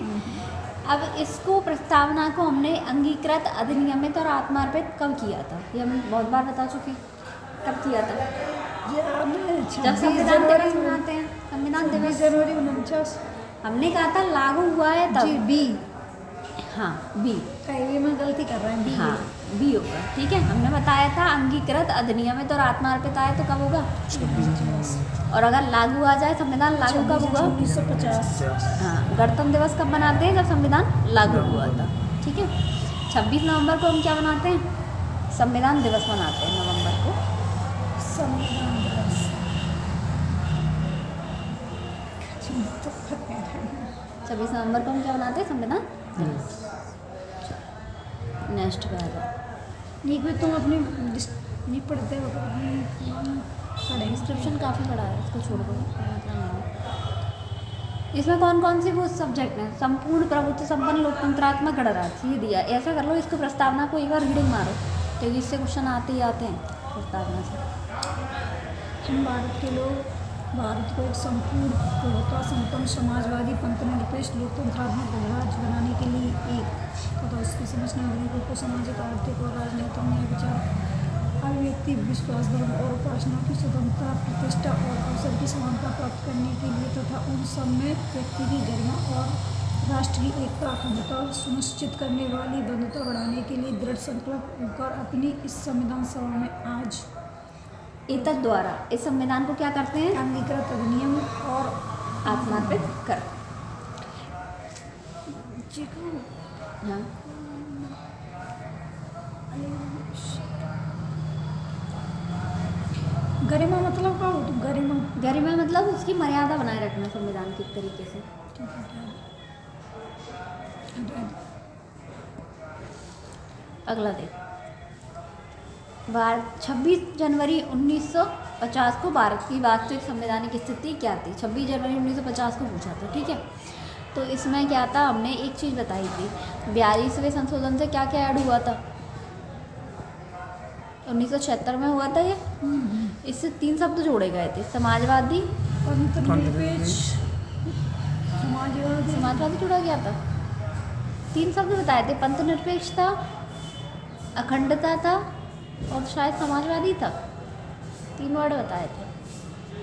अब इसको प्रस्तावना को हमने अंगीकृत, अधिनियमित और आत्मार्पित कब किया था? ये हम बहुत बार बता चुके। कब किया था? जब संविधान दिवस मनाते हैं, संविधान दिवस जनवरी 49। हमने कहा था लागू हुआ है तब। G B. हाँ बी, कहीं भी में गलती कर रहे हैं, बी। हाँ बी होगा। ठीक है, हमने बताया था अंगीकृत, अधिनियमित और आत्मार्पित आए तो कब होगा? 26 और अगर लागू आ जाए, संविधान लागू कब होगा? 1950। हाँ, गणतंत्र दिवस कब मनाते हैं? जब संविधान लागू हुआ था। ठीक है, 26 नवंबर को हम क्या मनाते हैं? संविधान दिवस मनाते हैं नवंबर को। संविधान दिवस 26 नवंबर को हम क्या मनाते हैं? संविधान दिवस। नेक्स्ट पे आ जाओ। नहीं तुम अपनी नहीं पढ़ते हो अपनी डिस्क्रिप्शन काफ़ी बड़ा है, इसको छोड़ दो, मतलब नहीं। इसमें कौन कौन सी वो सब्जेक्ट हैं? संपूर्ण प्रभुत्व संपन्न लोकतंत्रात्मक गणराज्य, ये दिया। ऐसा कर लो, इसको प्रस्तावना को एक बार रीडिंग मारो, क्योंकि इससे क्वेश्चन आते ही आते हैं प्रस्तावना से। हम भारत के लोग भारत को एक संपूर्ण प्रभुत्व संपन्न समाजवादी पंथनिरपेक्ष लोकतंत्रात्मक गणराज्य बनाने के लिए एक तथा उसकी समझने नागरिकों को सामाजिक, आर्थिक और राजनीतिक न्याय, विचार, अभिव्यक्ति, विश्वास, धर्म और उपासना की स्वतंत्रता, प्रतिष्ठा और अवसर की समानता प्राप्त करने के लिए तथा उन सब में व्यक्ति की गरिमा और राष्ट्रीय एकता, अखंडता सुनिश्चित करने वाली बंधुता बढ़ाने के लिए दृढ़ संकल्प होकर अपनी इस संविधान सभा में आज एतद द्वारा इस संविधान को क्या करते हैं? अंगीकृत, अधिनियम और आत्मार्पित कर। हाँ, गरिमा मतलब क्या हो? तुम गरिमा गरिमा मतलब उसकी मर्यादा बनाए रखना संविधान के तरीके से। अगला देख, 26 जनवरी 1950 को भारत की वास्तविक संवैधानिक स्थिति क्या थी? 26 जनवरी 1950 को पूछा था। ठीक है, तो इसमें क्या था? हमने एक चीज़ बताई थी, 42वें संशोधन से क्या क्या ऐड हुआ था? 1976 में हुआ था ये। इससे 3 शब्द जोड़े गए थे, समाजवादी, पंथनिरपेक्ष, समाजवादी जोड़ा गया था। 3 शब्द बताए थे, पंथनिरपेक्षता, अखंडता था और शायद समाजवादी था। 3 वर्ड बताए थे,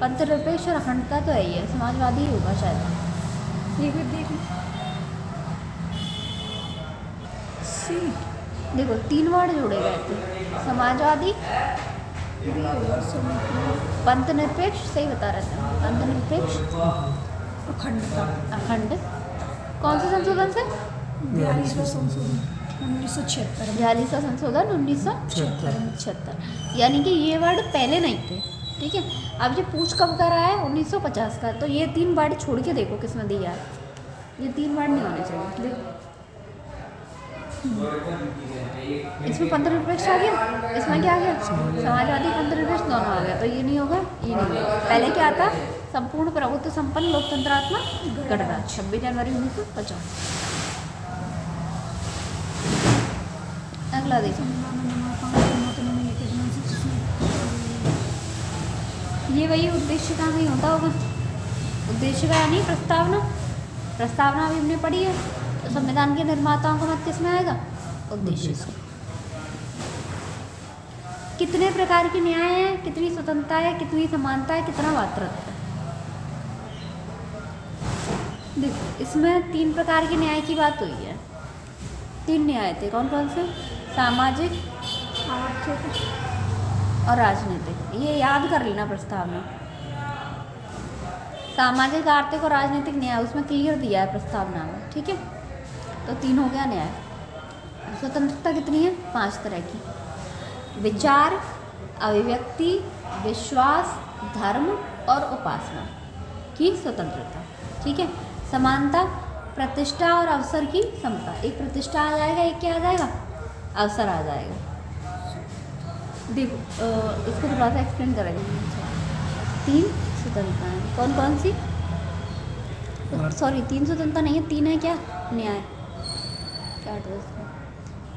पंथनिरपेक्ष और अखंडता तो है ही है, समाजवादी ही होगा शायद। देखो 3 वर्ड जोड़े गए थे, समाजवादी, पंथनिरपेक्ष, सही बता रहे थे, पंथनिरपेक्ष, अखंडता। अखंड। कौन से संशोधन से? 42वां संशोधन 1976। 42वां संशोधन 1976। यानी कि ये वर्ड पहले नहीं थे। ठीक है, अब ये पूछ कब कर रहा है? 1950 का। तो ये 3 वर्ड छोड़ के देखो किसमें दिया है। ये 3 वर्ड नहीं होने चाहिए। देखो इसमें पंथनिरपेक्ष आ गया, इसमें क्या आ गया? समाजवादी, पंथनिरपेक्ष दोनों आ गया। तो ये नहीं होगा, ये नहीं होगा। पहले क्या था? संपूर्ण प्रभुत्व संपन्न लोकतंत्रात्मक गणराज्य, 26 जनवरी 1950। अगला देखो, ये वही उद्देश्य का नहीं होता होगा। उद्देश्य का यानी प्रस्तावना। प्रस्तावना अभी हमने पढ़ी है, तो संविधान के निर्माताओं का मत किस में आएगा? उद्देश्य से। कितने प्रकार के न्याय है, कितनी स्वतंत्रता है, कितनी समानता है, कितना मातृत्व है? देखो इसमें 3 प्रकार के न्याय की बात हुई है। 3 न्याय थे, कौन कौन से? सामाजिक, आर्थिक और राजनीतिक। ये याद कर लेना प्रस्तावना। सामाजिक, आर्थिक और राजनीतिक न्याय उसमें क्लियर दिया है प्रस्तावना में। ठीक है, तो 3 हो गया न्याय। स्वतंत्रता कितनी है? 5 तरह की, विचार, अभिव्यक्ति, विश्वास, धर्म और उपासना की स्वतंत्रता। ठीक है, समानता, प्रतिष्ठा और अवसर की समता। एक प्रतिष्ठा आ जाएगा, एक क्या आ जाएगा? अवसर आ जाएगा। देखो इसको थोड़ा सा एक्सप्लेन करेंगे। 3 स्वतंत्रताएँ कौन कौन सी? सॉरी 3 स्वतंत्रता नहीं है, 3 है क्या? न्याय। क्या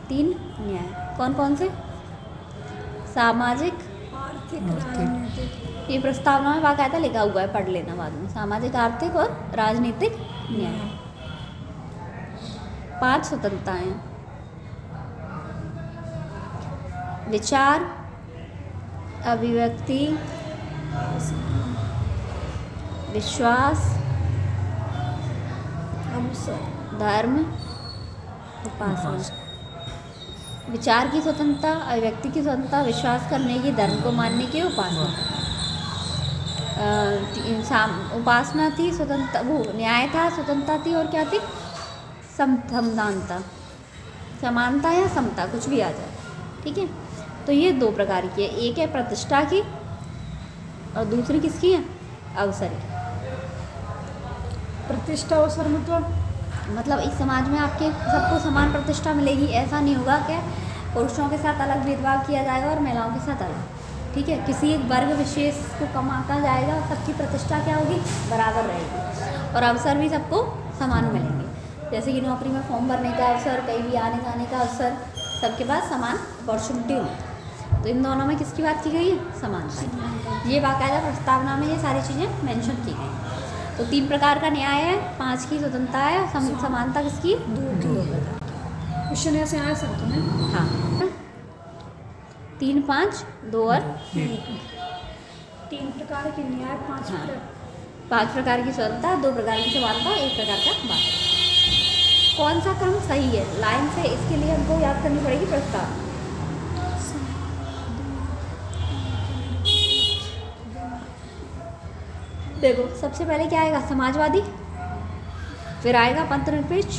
3 न्याय कौन कौन से? सामाजिक, आर्थिक, राजनीतिक। ये प्रस्तावना में बाकायदा लिखा हुआ है, पढ़ लेना बाद में। सामाजिक, आर्थिक और राजनीतिक न्याय। 5 स्वतंत्रताएँ, विचार, अभिव्यक्ति, विश्वास, अवसर, धर्म उपासना। विचार की स्वतंत्रता, अभिव्यक्ति की स्वतंत्रता, विश्वास करने की, धर्म को मानने की उपासना। उपासना थी स्वतंत्रता, वो न्याय था, स्वतंत्रता थी, और क्या थी? समानता, समानता या समता, कुछ भी आ जाए, ठीक है। तो ये दो प्रकार की है, एक है प्रतिष्ठा की और दूसरी किसकी है? अवसर की। प्रतिष्ठा अवसर मतलब इस समाज में आपके सबको समान प्रतिष्ठा मिलेगी, ऐसा नहीं होगा कि पुरुषों के साथ अलग भेदभाव किया जाएगा और महिलाओं के साथ अलग, ठीक है। किसी एक वर्ग विशेष को कम आंका जाएगा, सबकी प्रतिष्ठा क्या होगी? बराबर रहेगी, और अवसर भी सबको समान मिलेंगे। जैसे कि नौकरी में फॉर्म भरने का अवसर, कहीं भी आने जाने का अवसर, सबके पास समान अपॉर्चुनिटी होगी। तो इन दोनों में किसकी बात की गई है? समानता। ये बाकायदा प्रस्तावना में ये सारी चीज़ें मेंशन की गई। तो 3 प्रकार का न्याय है, 5 की स्वतंत्रता है, समानता किसकी? 2 प्रकार। क्वेश्चन ऐसे आया सर तुम्हें? हाँ, 3, 5, 2 और 3 प्रकार के न्याय, 5 हाँ, 5 प्रकार की स्वतंत्रता, 2 प्रकार की समानता, 1 प्रकार का बात। कौन सा क्रम सही है? लाइन से इसके लिए हमको याद करनी पड़ेगी प्रस्ताव। देखो, सबसे पहले क्या आएगा? समाजवादी, फिर आएगा पंथनिरपेक्ष,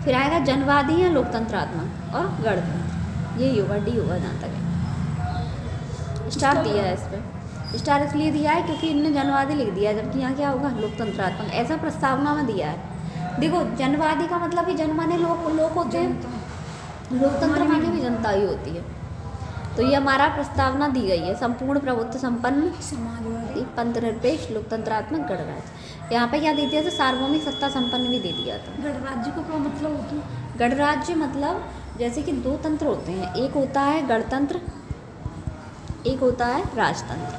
फिर आएगा जनवादी या लोकतंत्रात्मक, और गणतंत्र। ये होगा, डी होगा जहाँ तक है। स्टार दिया है इस पर, स्टार इसलिए दिया है क्योंकि इनने जनवादी लिख दिया है, जबकि यहाँ क्या होगा? लोकतंत्रात्मक, ऐसा प्रस्तावना में दिया है। देखो, जनवादी का मतलब कि जन माने लोग होते हैं, लोकतंत्र माने भी जनता ही होती है। तो ये हमारा प्रस्तावना दी गई है, संपूर्ण प्रभुत्व संपन्न, समाजवादी, पंथनिरपेक्ष, लोकतंत्रात्मक, गणराज्य। यहाँ पे क्या दे दिया था? सार्वभौमिक सत्ता संपन्न भी दे दिया था। गणराज्य को क्या मतलब होता है? गणराज्य मतलब जैसे कि 2 तंत्र होते हैं, एक होता है गणतंत्र, एक होता है राजतंत्र।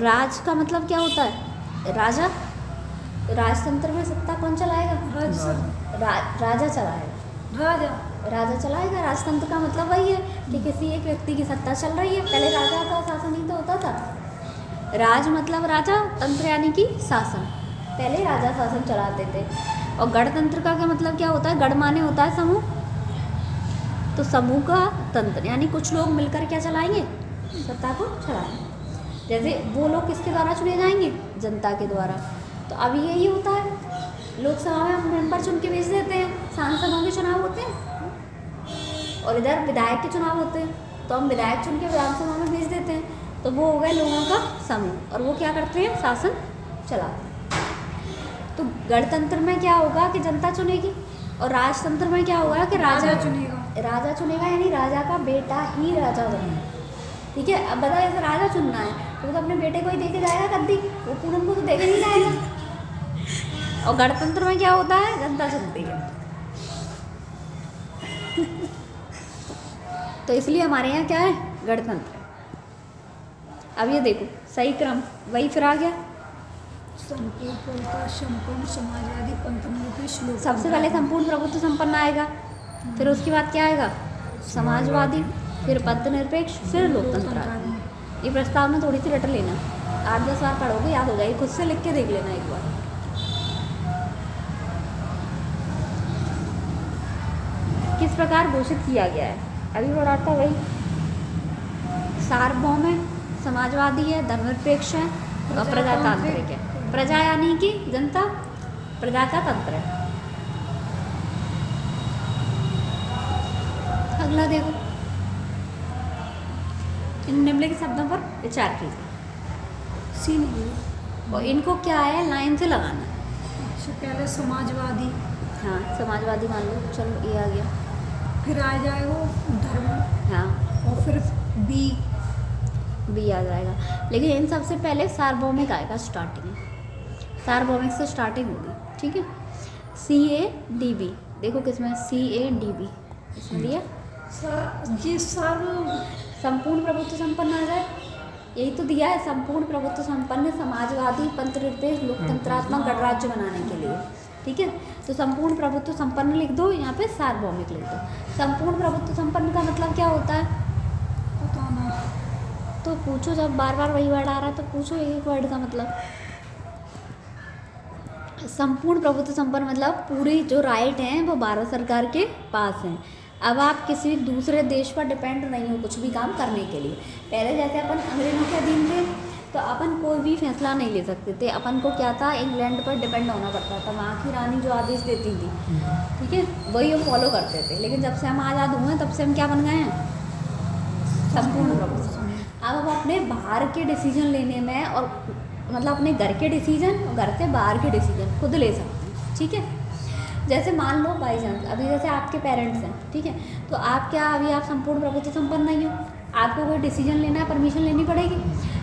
राज का मतलब क्या होता है? राजा। राजतंत्र में सत्ता कौन चलाएगा? राजा चलाएगा। राजा चलाएगा। राजतंत्र का मतलब वही है कि किसी एक व्यक्ति की सत्ता चल रही है। पहले राजा का शासन ही तो होता था। राज मतलब राजा, तंत्र यानी कि शासन। पहले राजा शासन चलाते थे। और गणतंत्र का क्या मतलब क्या होता है? गण माने होता है समूह, तो समूह का तंत्र यानी कुछ लोग मिलकर क्या चलाएंगे? सत्ता को चलाएंगे। जैसे वो लोग किसके द्वारा चुने जाएंगे? जनता के द्वारा। तो अभी यही होता है, लोकसभा में हम मेंबर चुन के भेज देते हैं, सांसदों के चुनाव होते हैं, और इधर विधायक के चुनाव होते हैं, तो हम विधायक चुन के विधानसभा में भेज देते हैं। तो वो हो गए लोगों का समूह, और वो क्या करते हैं? शासन चलाते हैं। तो गणतंत्र में क्या होगा कि जनता चुनेगी, और राजतंत्र में क्या होगा कि राजा चुनेगा, यानी राजा का बेटा ही राजा बनेगा। ठीक है। अब बताओ, ऐसे राजा चुनना है तो अपने बेटे को ही देके जाएगा गद्दी, वो पूनम को तो देके नहीं जाएगा। और गणतंत्र में क्या होता है? जनता चुनती है। तो इसलिए हमारे यहाँ क्या है? गणतंत्र है। अब ये देखो, सही क्रम वही फिर आ गया। संपूर्ण समाजवादी, पंथनिरपेक्ष, सबसे पहले संपूर्ण प्रभुत्व संपन्न आएगा, फिर उसके बाद क्या आएगा? समाजवादी, फिर पंथनिरपेक्ष, फिर लोकतंत्र। ये प्रस्तावना थोड़ी सी रट लेना, 8-10 बार पढ़ोगे याद हो जाएगी, खुद से लिख के देख लेना एक बार। किस प्रकार घोषित किया गया है? अभी पढ़ा था वही। सार्वभौम है, समाजवादी है, धर्मनिरपेक्ष है और प्रजातांत्रिक है। प्रजा यानी कि जनता, प्रजा का तंत्र है। अगला देखो, इन निम्नलिखित शब्दों पर विचार कीजिए। सी नहीं, और इनको क्या है? लाइन से लगाना। अच्छा, पहले समाजवादी, हाँ, समाजवादी मान लो, चलो ये आ गया। फिर आ जाएगा धर्म, हाँ, और फिर बी आ जाएगा। लेकिन इन सबसे पहले सार्वभौमिक आएगा स्टार्टिंग, सार्वभौमिक से स्टार्टिंग होगी। ठीक है। CADB देखो किसमें? CADB इसमें दिया। जी संपूर्ण प्रभुत्व संपन्न आ जाए, यही तो दिया है। संपूर्ण प्रभुत्व संपन्न, समाजवादी, पंथनिरपेक्ष, लोकतंत्रात्मक गणराज्य बनाने के लिए। ठीक है। तो संपूर्ण प्रभुत्व संपन्न लिख दो, यहाँ पे सार्वभौमिक लिख दो। संपूर्ण प्रभुत्व संपन्न का मतलब क्या होता है? पता ना, तो पूछो, जब बार बार वही वर्ड आ रहा है तो पूछो एक वर्ड का मतलब। संपूर्ण प्रभुत्व संपन्न मतलब पूरी जो राइट हैं वो भारत सरकार के पास हैं। अब आप किसी दूसरे देश पर डिपेंड नहीं हो कुछ भी काम करने के लिए। पहले जैसे अपन अंग्रेजों के अधीन थे तो अपन कोई भी फैसला नहीं ले सकते थे, अपन को क्या था इंग्लैंड पर डिपेंड होना पड़ता था, वहाँ की रानी जो आदेश देती थी, ठीक है, वही हम फॉलो करते थे। लेकिन जब से हम आज़ाद हुए हैं तब से हम क्या बन गए हैं, संपूर्ण प्रभुत्व। अब हम अपने बाहर के डिसीजन लेने में और मतलब अपने घर के डिसीजन और घर से बाहर के डिसीजन खुद ले सकते हैं, ठीक है। जैसे मान लो बाई चांस अभी जैसे आपके पेरेंट्स हैं, ठीक है, तो आप क्या अभी आप संपूर्ण प्रभुत्व संपन्न नहीं हो, आपको कोई डिसीजन लेना है परमिशन लेनी पड़ेगी।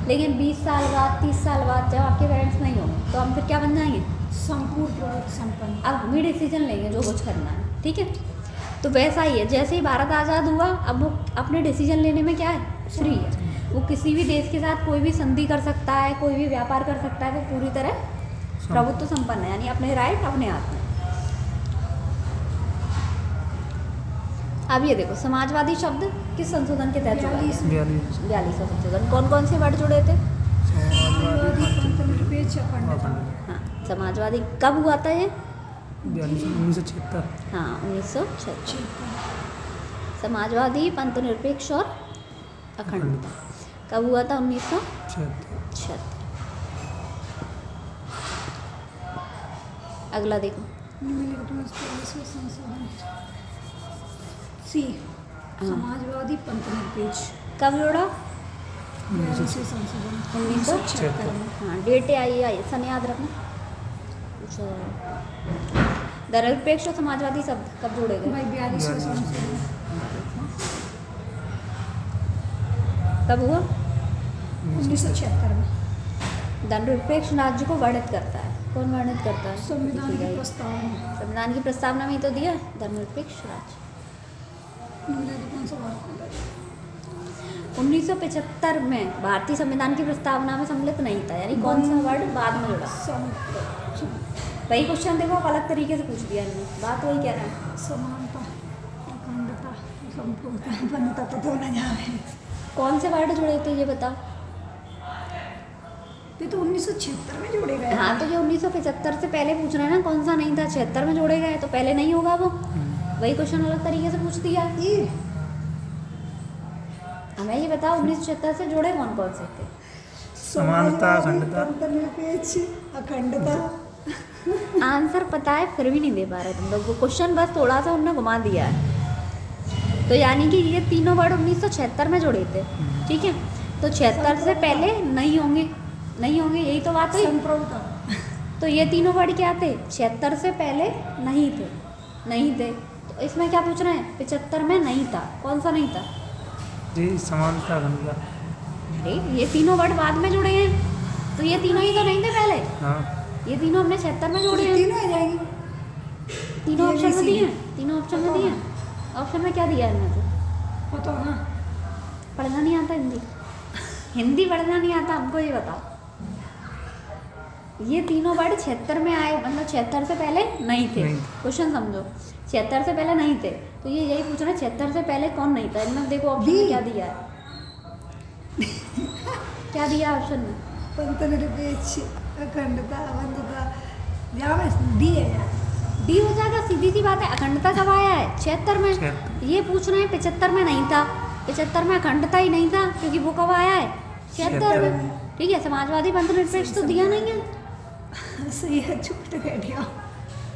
लेकिन 20 साल बाद 30 साल बाद जब आपके पेरेंट्स नहीं होंगे तो हम फिर क्या बन जाएंगे, संपूर्ण प्रभुत्व संपन्न। अब हम भी डिसीजन लेंगे जो कुछ करना है, ठीक है। तो वैसा ही है, जैसे ही भारत आज़ाद हुआ अब वो अपने डिसीजन लेने में क्या है, फ्री है। वो किसी भी देश के साथ कोई भी संधि कर सकता है, कोई भी व्यापार कर सकता है, वो पूरी तरह प्रभुत्व संपन्न है, यानी अपने राइट अपने हाथ में। अब ये देखो समाजवादी शब्द किस संशोधन के तहत जुड़ा है, 42वां संशोधन। कौन कौन से वर्ड जुड़े थे, समाजवादी, पंथनिरपेक्ष, अखंडता। हाँ, समाजवादी कब हुआ था ये, 1976। हाँ 1976। समाजवादी, पंथनिरपेक्ष और अखंडता कब हुआ था, 1976। अगला देखो सी समाजवादी, पंथनिरपेक्ष कब जोड़ा, 42वें संशोधन 1976 में। हाँ डेट आई सन याद रखना। धर्मनिरपेक्ष और समाजवादी शब्द कब जोड़े गए, भाई 42वें संशोधन कब हुआ, 1976 में। धर्मनिरपेक्ष राज्य को वर्णित करता है, कौन वर्णित करता है, संविधान की प्रस्तावना। संविधान की प्रस्तावना में ही तो दिया है धर्मनिरपेक्ष राज्य। 1975 में भारतीय संविधान की प्रस्तावना में सम्मिलित नहीं था, यानी कौन सा वर्ड बाद में जुड़ा। वही क्वेश्चन देखो अलग तरीके से पूछ दिया इन्होंने, बात वही कह रहे हैं। समानता, अखंडता, संपूर्णता तो दोनों जाए। कौन से वर्ड जुड़े थे ये बताओ। ये तो 1976 में जोड़े गए। हाँ तो ये 1975 से पहले पूछ रहे हैं ना, कौन सा नहीं था, 76 में जोड़े गए तो पहले नहीं होगा वो। वही क्वेश्चन अलग तरीके से पूछ दिया। ये हमें ये बताओ 1976 से जोड़े कौन कौन से थे। समानता, अखंडता, धर्मनिरपेक्ष, अखंडता। आंसर पता है फिर भी नहीं दे पा रहे तुम लोग, वो क्वेश्चन बस थोड़ा सा उन्होंने घुमा दिया है। तो यानी कि ये तीनों वर्ड 1976 में जुड़े थे, ठीक है। तो 76 से पहले नहीं होंगे, नहीं होंगे, यही तो बात हुई। तो ये तीनों वर्ड क्या थे, 76 से पहले नहीं थे, नहीं थे। तो इसमें क्या पूछ रहे हैं, 75 में नहीं था, कौन सा नहीं था जी, समानता, अखंडता। अरे ये तीनों वर्ड बाद में जुड़े हैं, तो ये तीनों ही तो नहीं थे पहले। हाँ ये तीनों हमने 76 में जोड़े हैं। तीनों आ जाएंगी। तीनों ये ऑप्शन में भी दिए हैं, तीनों ऑप्शन में दिए हैं। ऑप्शन में क्या दिया है इनमें से, पता ना, पढ़ना नहीं आता हिंदी, हिंदी पढ़ना नहीं आता हमको, ये बताओ। ये तीनों वर्ड 76 में आए, मतलब 76 से पहले नहीं थे। क्वेश्चन समझो, 76 से पहले नहीं थे, तो ये यही पूछ रहे हैं 76 से पहले कौन नहीं था। इनमें देखो ऑप्शन में क्या दिया है, क्या दिया ऑप्शन में, पंथनिरपेक्ष, अखंडता, अवंधता, यहाँ में डी है यार। डी हो जाएगा, सीधी सी बात है। अखंडता कब आया है, 76 में। ये पूछ रहे हैं 75 में नहीं था, 75 में अखंडता ही नहीं था, क्योंकि वो कब आया है, 76 में, ठीक है। समाजवादी पंथनिरपेक्ष तो दिया नहीं है, सही है, छूट गया।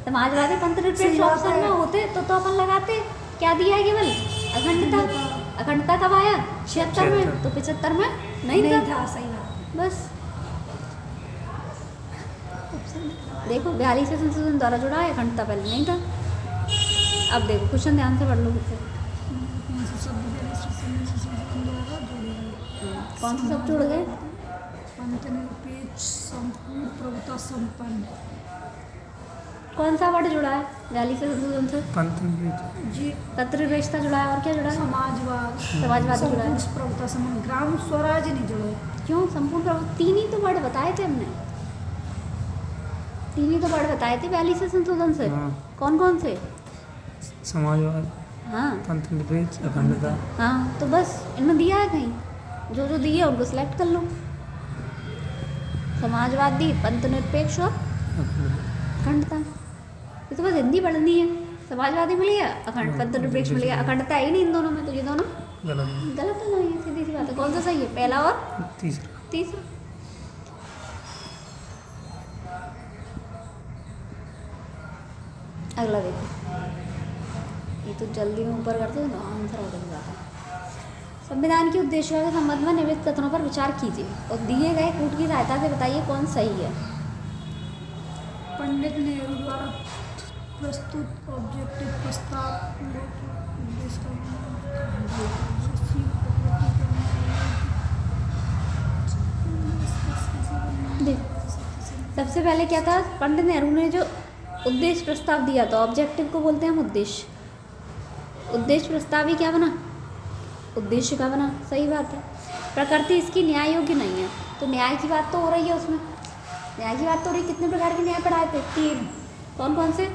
समाजवादी पंथनिरपेक्ष ऑप्शन में होते तो अपन लगाते, क्या दिया है केवल अखंडता। अखंडता कब आया, 76 में, तो 75 में नहीं था। सही बात। बस देखो 42वें संशोधन द्वारा जुड़ा है, अखंडता पहले नहीं था। अब देखो क्वेश्चन ध्यान से पढ़ लो फिर कौन से सब जुड़ गए, पंथनिरपेक्ष, संपूर्ण प्रभुत्व संपन्न। कौन सा वर्ड जुड़ा है 42वें संशोधन से, पंथनिरपेक्ष जी, पंथनिरपेक्षता जुड़ा है, और क्या जुड़ा है, समाजवाद, समाजवाद जुड़ा है। संपूर्ण प्रभुत्व संपन्न। ग्राम स्वराज नहीं जुड़े। क्यों, संपूर्ण प्रभुत्व, तीन ही तो वर्ड बताए थे हमने, तीन ही तो वर्ड बताए थे 42वें संशोधन से। हाँ। कौन कौन से, समाजवाद, हाँ पंथनिरपेक्ष, अखंडता। हाँ, तो बस इनमें दिया है कहीं, जो जो दिए उनको सिलेक्ट कर लो। समाजवादी, पंथनिरपेक्ष और अखंडता। अखंडता, ये तो बस हिंदी पढ़नी है। समाजवादी मिल गया, अखंड पंथ निरपेक्ष मिल गया, अखंडता है ही नहीं इन दोनों में, तो ये दोनों गलत गलत है ना, ये सीधी सी बात है। कौन सा सही है, पहला और तीसरा। तीसरा? अगला देखो, ये तो जल्दी में ऊपर करते हो ना, आंसर हो जाता है। संविधान की उद्देश्यों के संबंध में निम्नलिखित कथनों पर विचार कीजिए और दिए गए कूट की सहायता से बताइए कौन सही है। पंडित नेहरू द्वारा प्रस्तुत ऑब्जेक्टिव प्रस्ताव देख, सबसे पहले क्या था, पंडित नेहरू ने जो उद्देश्य प्रस्ताव दिया था, ऑब्जेक्टिव को बोलते हैं हम उद्देश्य। उद्देश्य प्रस्ताव ही क्या बना, उद्देश्य का बना, सही बात है। प्रकृति इसकी न्याय योग्य नहीं है, तो न्याय की बात तो हो रही है उसमें, न्याय की बात तो हो रही है। कितने प्रकार के न्याय पढ़ाए थे, 3। कौन कौन से?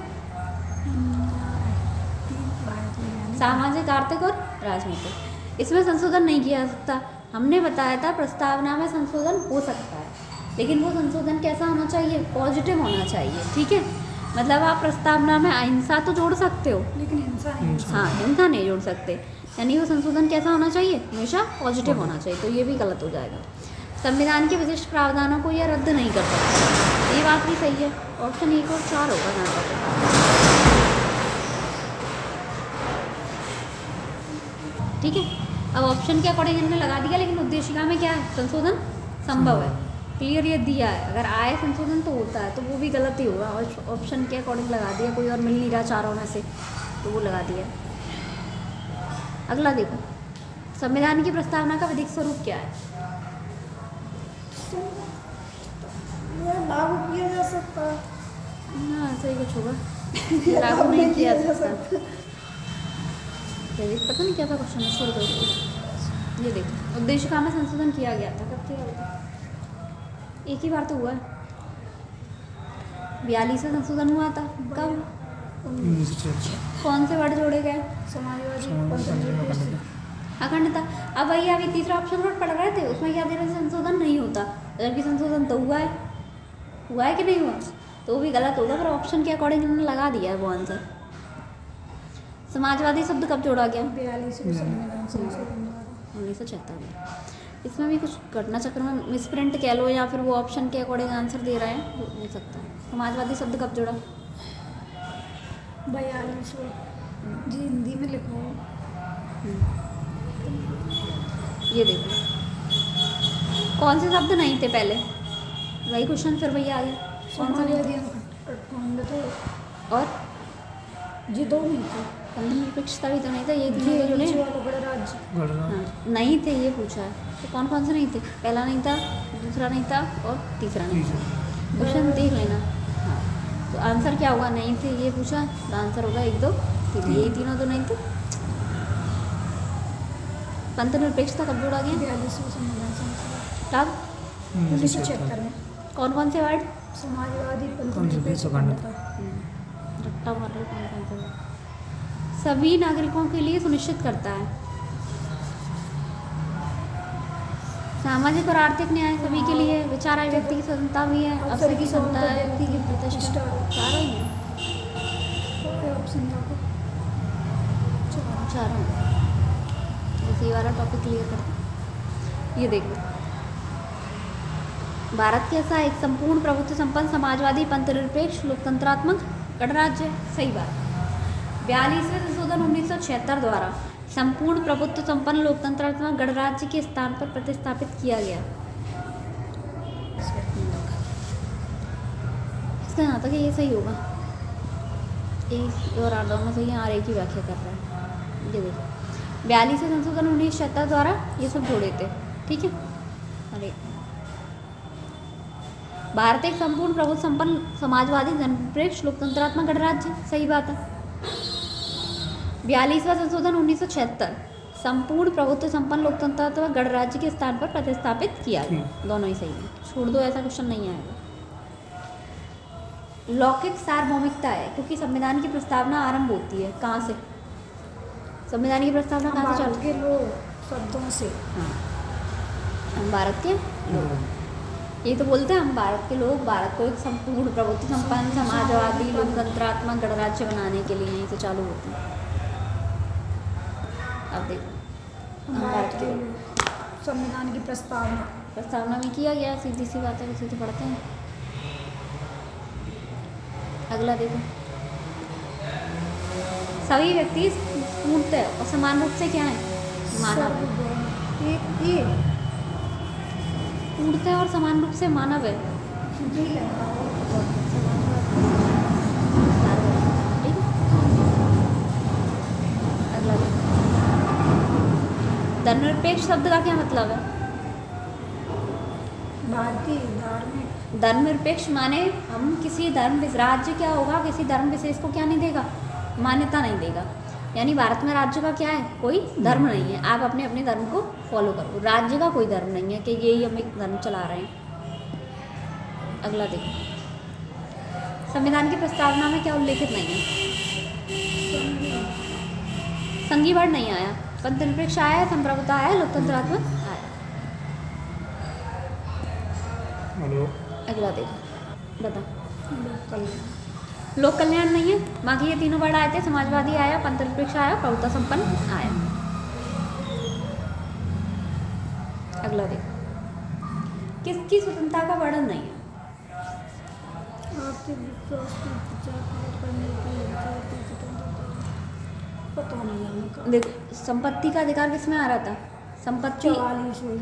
सामाजिक, आर्थिक और राजनीतिक। इसमें संशोधन नहीं किया जा सकता। हमने बताया था प्रस्तावना में संशोधन हो सकता है, लेकिन वो संशोधन कैसा होना चाहिए, पॉजिटिव होना चाहिए, ठीक है। मतलब आप प्रस्तावना में अहिंसा तो जोड़ सकते हो, लेकिन हिंसा नहीं। हाँ, हिंसा नहीं जोड़ सकते, यानी वो संशोधन कैसा होना चाहिए, हमेशा पॉजिटिव होना चाहिए, तो ये भी गलत हो जाएगा। संविधान के विशिष्ट प्रावधानों को यह रद्द नहीं कर सकता, ये बात भी सही है। ऑप्शन 1 और 4 होगा यहाँ पर, ठीक है। अब ऑप्शन के अकॉर्डिंग इन्होंने लगा दिया, लेकिन उद्देशिका में क्या है, संशोधन संभव है, क्लियर ये दिया है। अगर आए संशोधन तो होता है, तो वो भी गलत ही होगा। और ऑप्शन के अकॉर्डिंग लगा दिया, कोई और मिल नहीं रहा चारों में से, तो वो लगा दिया। अगला देखो, संविधान की प्रस्तावना का विधिक स्वरूप क्या है? यह लागू किया जा सकता है, हाँ, ऐसा ही कुछ होगा, लागू नहीं किया जा सकता। पता नहीं क्या था क्वेश्चन, छोड़ दो इसको। ये देखो, उद्देशिका में संशोधन किया गया था, कब किया गया था? एक ही बार तो हुआ है, 42 में संशोधन हुआ था। कब? कौन से वर्ड जोड़े गए? समाजवादी अखंडता। अब भैया अभी तीसरा ऑप्शन वर्ड पढ़ रहे थे, उसमें क्या दे रहे थे, संशोधन नहीं होता, जबकि संशोधन तो हुआ है कि नहीं हुआ, तो वो भी गलत होगा। पर ऑप्शन के अकॉर्डिंग इन्होंने लगा दिया है वो आंसर। समाजवादी शब्द कब जोड़ा गया? 1976 में। इसमें भी कुछ घटना चक्र में मिसप्रिंट कह लो, या फिर वो ऑप्शन के अकॉर्डिंग आंसर दे रहे हैं, हो सकता है। समाजवादी शब्द कब जोड़ा? 42 जी, हिंदी में लिखो। ये देखो, कौन से शब्द नहीं थे पहले, वही क्वेश्चन फिर भैया आ गया। कौन सा नहीं थे? और जी 2 नहीं थे, निरपेक्षता भी तो नहीं था, ये तीनों जो नहीं, हाँ, नहीं थे, ये पूछा है। तो कौन कौन से नहीं थे? पहला नहीं था, दूसरा नहीं था, और तीसरा नहीं था। क्वेश्चन देख लेना। हाँ, तो आंसर क्या होगा, नहीं थे ये पूछा, तो आंसर होगा 1, 2, 3। यही तीनों तो नहीं थे। पंथ निरपेक्षता कब जोड़ा गया? 42 कब? 1976 में। कौन कौन से वर्ड? समाजवादी, पंथ कौन से निरपेक्ष, अखंडता। रट्टा मार लो, कौन कौन से वर्ड? सभी नागरिकों के लिए सुनिश्चित करता है। सामाजिक और आर्थिक न्याय सभी के लिए, विचार व्यक्ति की स्वतंत्रता भी है, अवसर की स्वतंत्रता है, व्यक्ति की प्रतिष्ठा, चारों ही है। चारों। इसी वाला टॉपिक क्लियर करते। ये देखो, भारत कैसा एक संपूर्ण प्रभुत्व संपन्न समाजवादी पंथ निरपेक्ष लोकतंत्रात्मक गणराज्य है, सही बात। 42वें संशोधन 1976 द्वारा संपूर्ण प्रभुत्व संपन्न लोकतंत्रात्मक गणराज्य के स्थान पर प्रतिस्थापित किया गया। इसका यहाँ तक ये सही होगा, एक और दोनों सही हैं, और एक ही व्याख्या कर रहा है। ये देखो, 42वें संशोधन 1976 द्वारा ये सब जोड़े थे, ठीक है। अरे, भारत एक संपूर्ण प्रभुत्व संपन्न समाजवादी जननिरपेक्ष लोकतंत्रात्मक गणराज्य, सही बात है। 42वां संशोधन 1976 संपूर्ण प्रभुत्व संपन्न लोकतंत्रात्मक गणराज्य के स्थान पर प्रतिस्थापित किया गया, दोनों ही सही है। छोड़ दो, ऐसा क्वेश्चन नहीं आएगा। लौकिक सार्वभौमिकता है, क्योंकि संविधान की प्रस्तावना आरंभ होती है कहाँ से? संविधान की प्रस्तावना कहाँ से चलती है? के लोग शब्दों से। हाँ, हम भारत के लोग, ये तो बोलते हैं हम भारत के लोग भारत को एक संपूर्ण प्रभुत्व संपन्न समाजवादी लोकतंत्रात्मक गणराज्य बनाने के लिए यहीं से चालू होती है। अब देखो हम भारत के लोग संविधान की प्रस्तावना में किया गया, सीधी सी बात है, उसी से पढ़ते हैं। अगला देखो, सभी व्यक्ति पूर्णतः और समान रूप से क्या है, मानव है। ये पूर्णतः और समान रूप से मानव है। जी लगा ठीक है। अगला देखो, धर्मनिरपेक्ष शब्द का क्या मतलब है? भारतीय धार्मिक धर्मनिरपेक्ष माने हम किसी धर्म राज्य क्या होगा, किसी धर्म विशेष को क्या नहीं देगा, मान्यता नहीं देगा। यानी भारत में राज्य का क्या है, कोई धर्म नहीं है, आप अपने अपने धर्म को फॉलो करो। राज्य का कोई धर्म नहीं है कि यही हम एक धर्म चला रहे हैं। अगला देखो, संविधान की प्रस्तावना में क्या उल्लेखित नहीं है? संघीय वर्ड नहीं आया, पंथनिरपेक्ष आया, संप्रभुता आया, लोकतंत्रात्मक आया। हेलो, अगला देखो, बता। लोक कल्याण नहीं है, बाकी ये तीनों वर्ड आए थे, समाजवादी आया, पंथनिरपेक्ष आया, प्रभुता संपन्न आया। अगला देखो, किसकी स्वतंत्रता का वर्णन नहीं है? आर्थिक विकास को प्रचार करने के लिए पता नहीं है उनका। देखो, संपत्ति का अधिकार किसमें आ रहा था? संपत्ति, 44 हुई।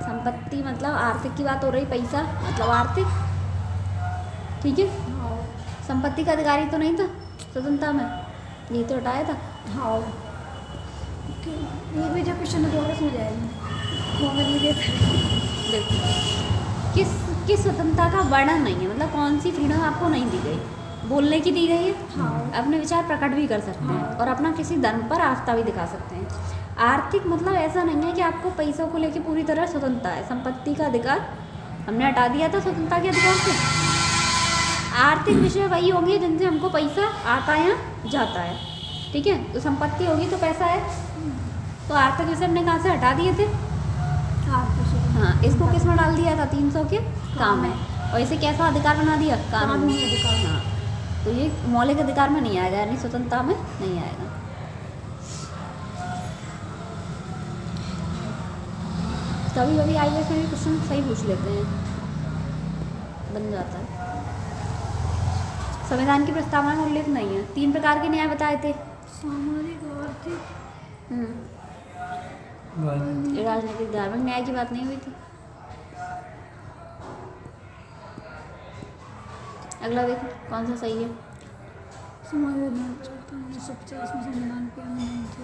संपत्ति मतलब आर्थिक की बात हो रही, पैसा मतलब आर्थिक, ठीक है। हाँ संपत्ति का अधिकारी तो नहीं था स्वतंत्रता में, ये तो हटाया था। हाँ एक भी जो क्वेश्चन दोबारा समझ आएगा वो मैं नहीं देता। देखो, किस स्वतंत्रता का वर्णन नहीं है, मतलब कौन सी फ्रीडम आपको नहीं दी गई? बोलने की दी गई है, हाँ अपने विचार प्रकट भी कर सकते हैं और अपना किसी धर्म पर आस्था भी दिखा सकते हैं। आर्थिक मतलब ऐसा नहीं है कि आपको पैसों को लेकर पूरी तरह स्वतंत्रता है। संपत्ति का अधिकार हमने हटा दिया था स्वतंत्रता के अधिकार से। आर्थिक विषय वही होंगे जिनसे हमको पैसा आता है या जाता है, ठीक है। तो संपत्ति होगी तो पैसा है, तो आर्थिक विषय हमने कहाँ से हटा दिए थे? हाँ, इसको किस में डाल दिया था? 300 के काम है, और इसे कैसा अधिकार बना दिया? कानूनी अधिकार। हाँ, तो ये मौलिक अधिकार में नहीं आएगा, यानी स्वतंत्रता में नहीं आएगा। कभी कभी IAS में भी क्वेश्चन सही पूछ लेते हैं, बन जाता है। संविधान की प्रस्तावना में उल्लेख नहीं है। 3 प्रकार के न्याय बताए थे, सामाजिक, आर्थिक, राजनीतिक, धार्मिक न्याय की बात नहीं हुई थी। अगला देखो, कौन सा सही है? संविधान 1950 में संविधान के अनुमान थे।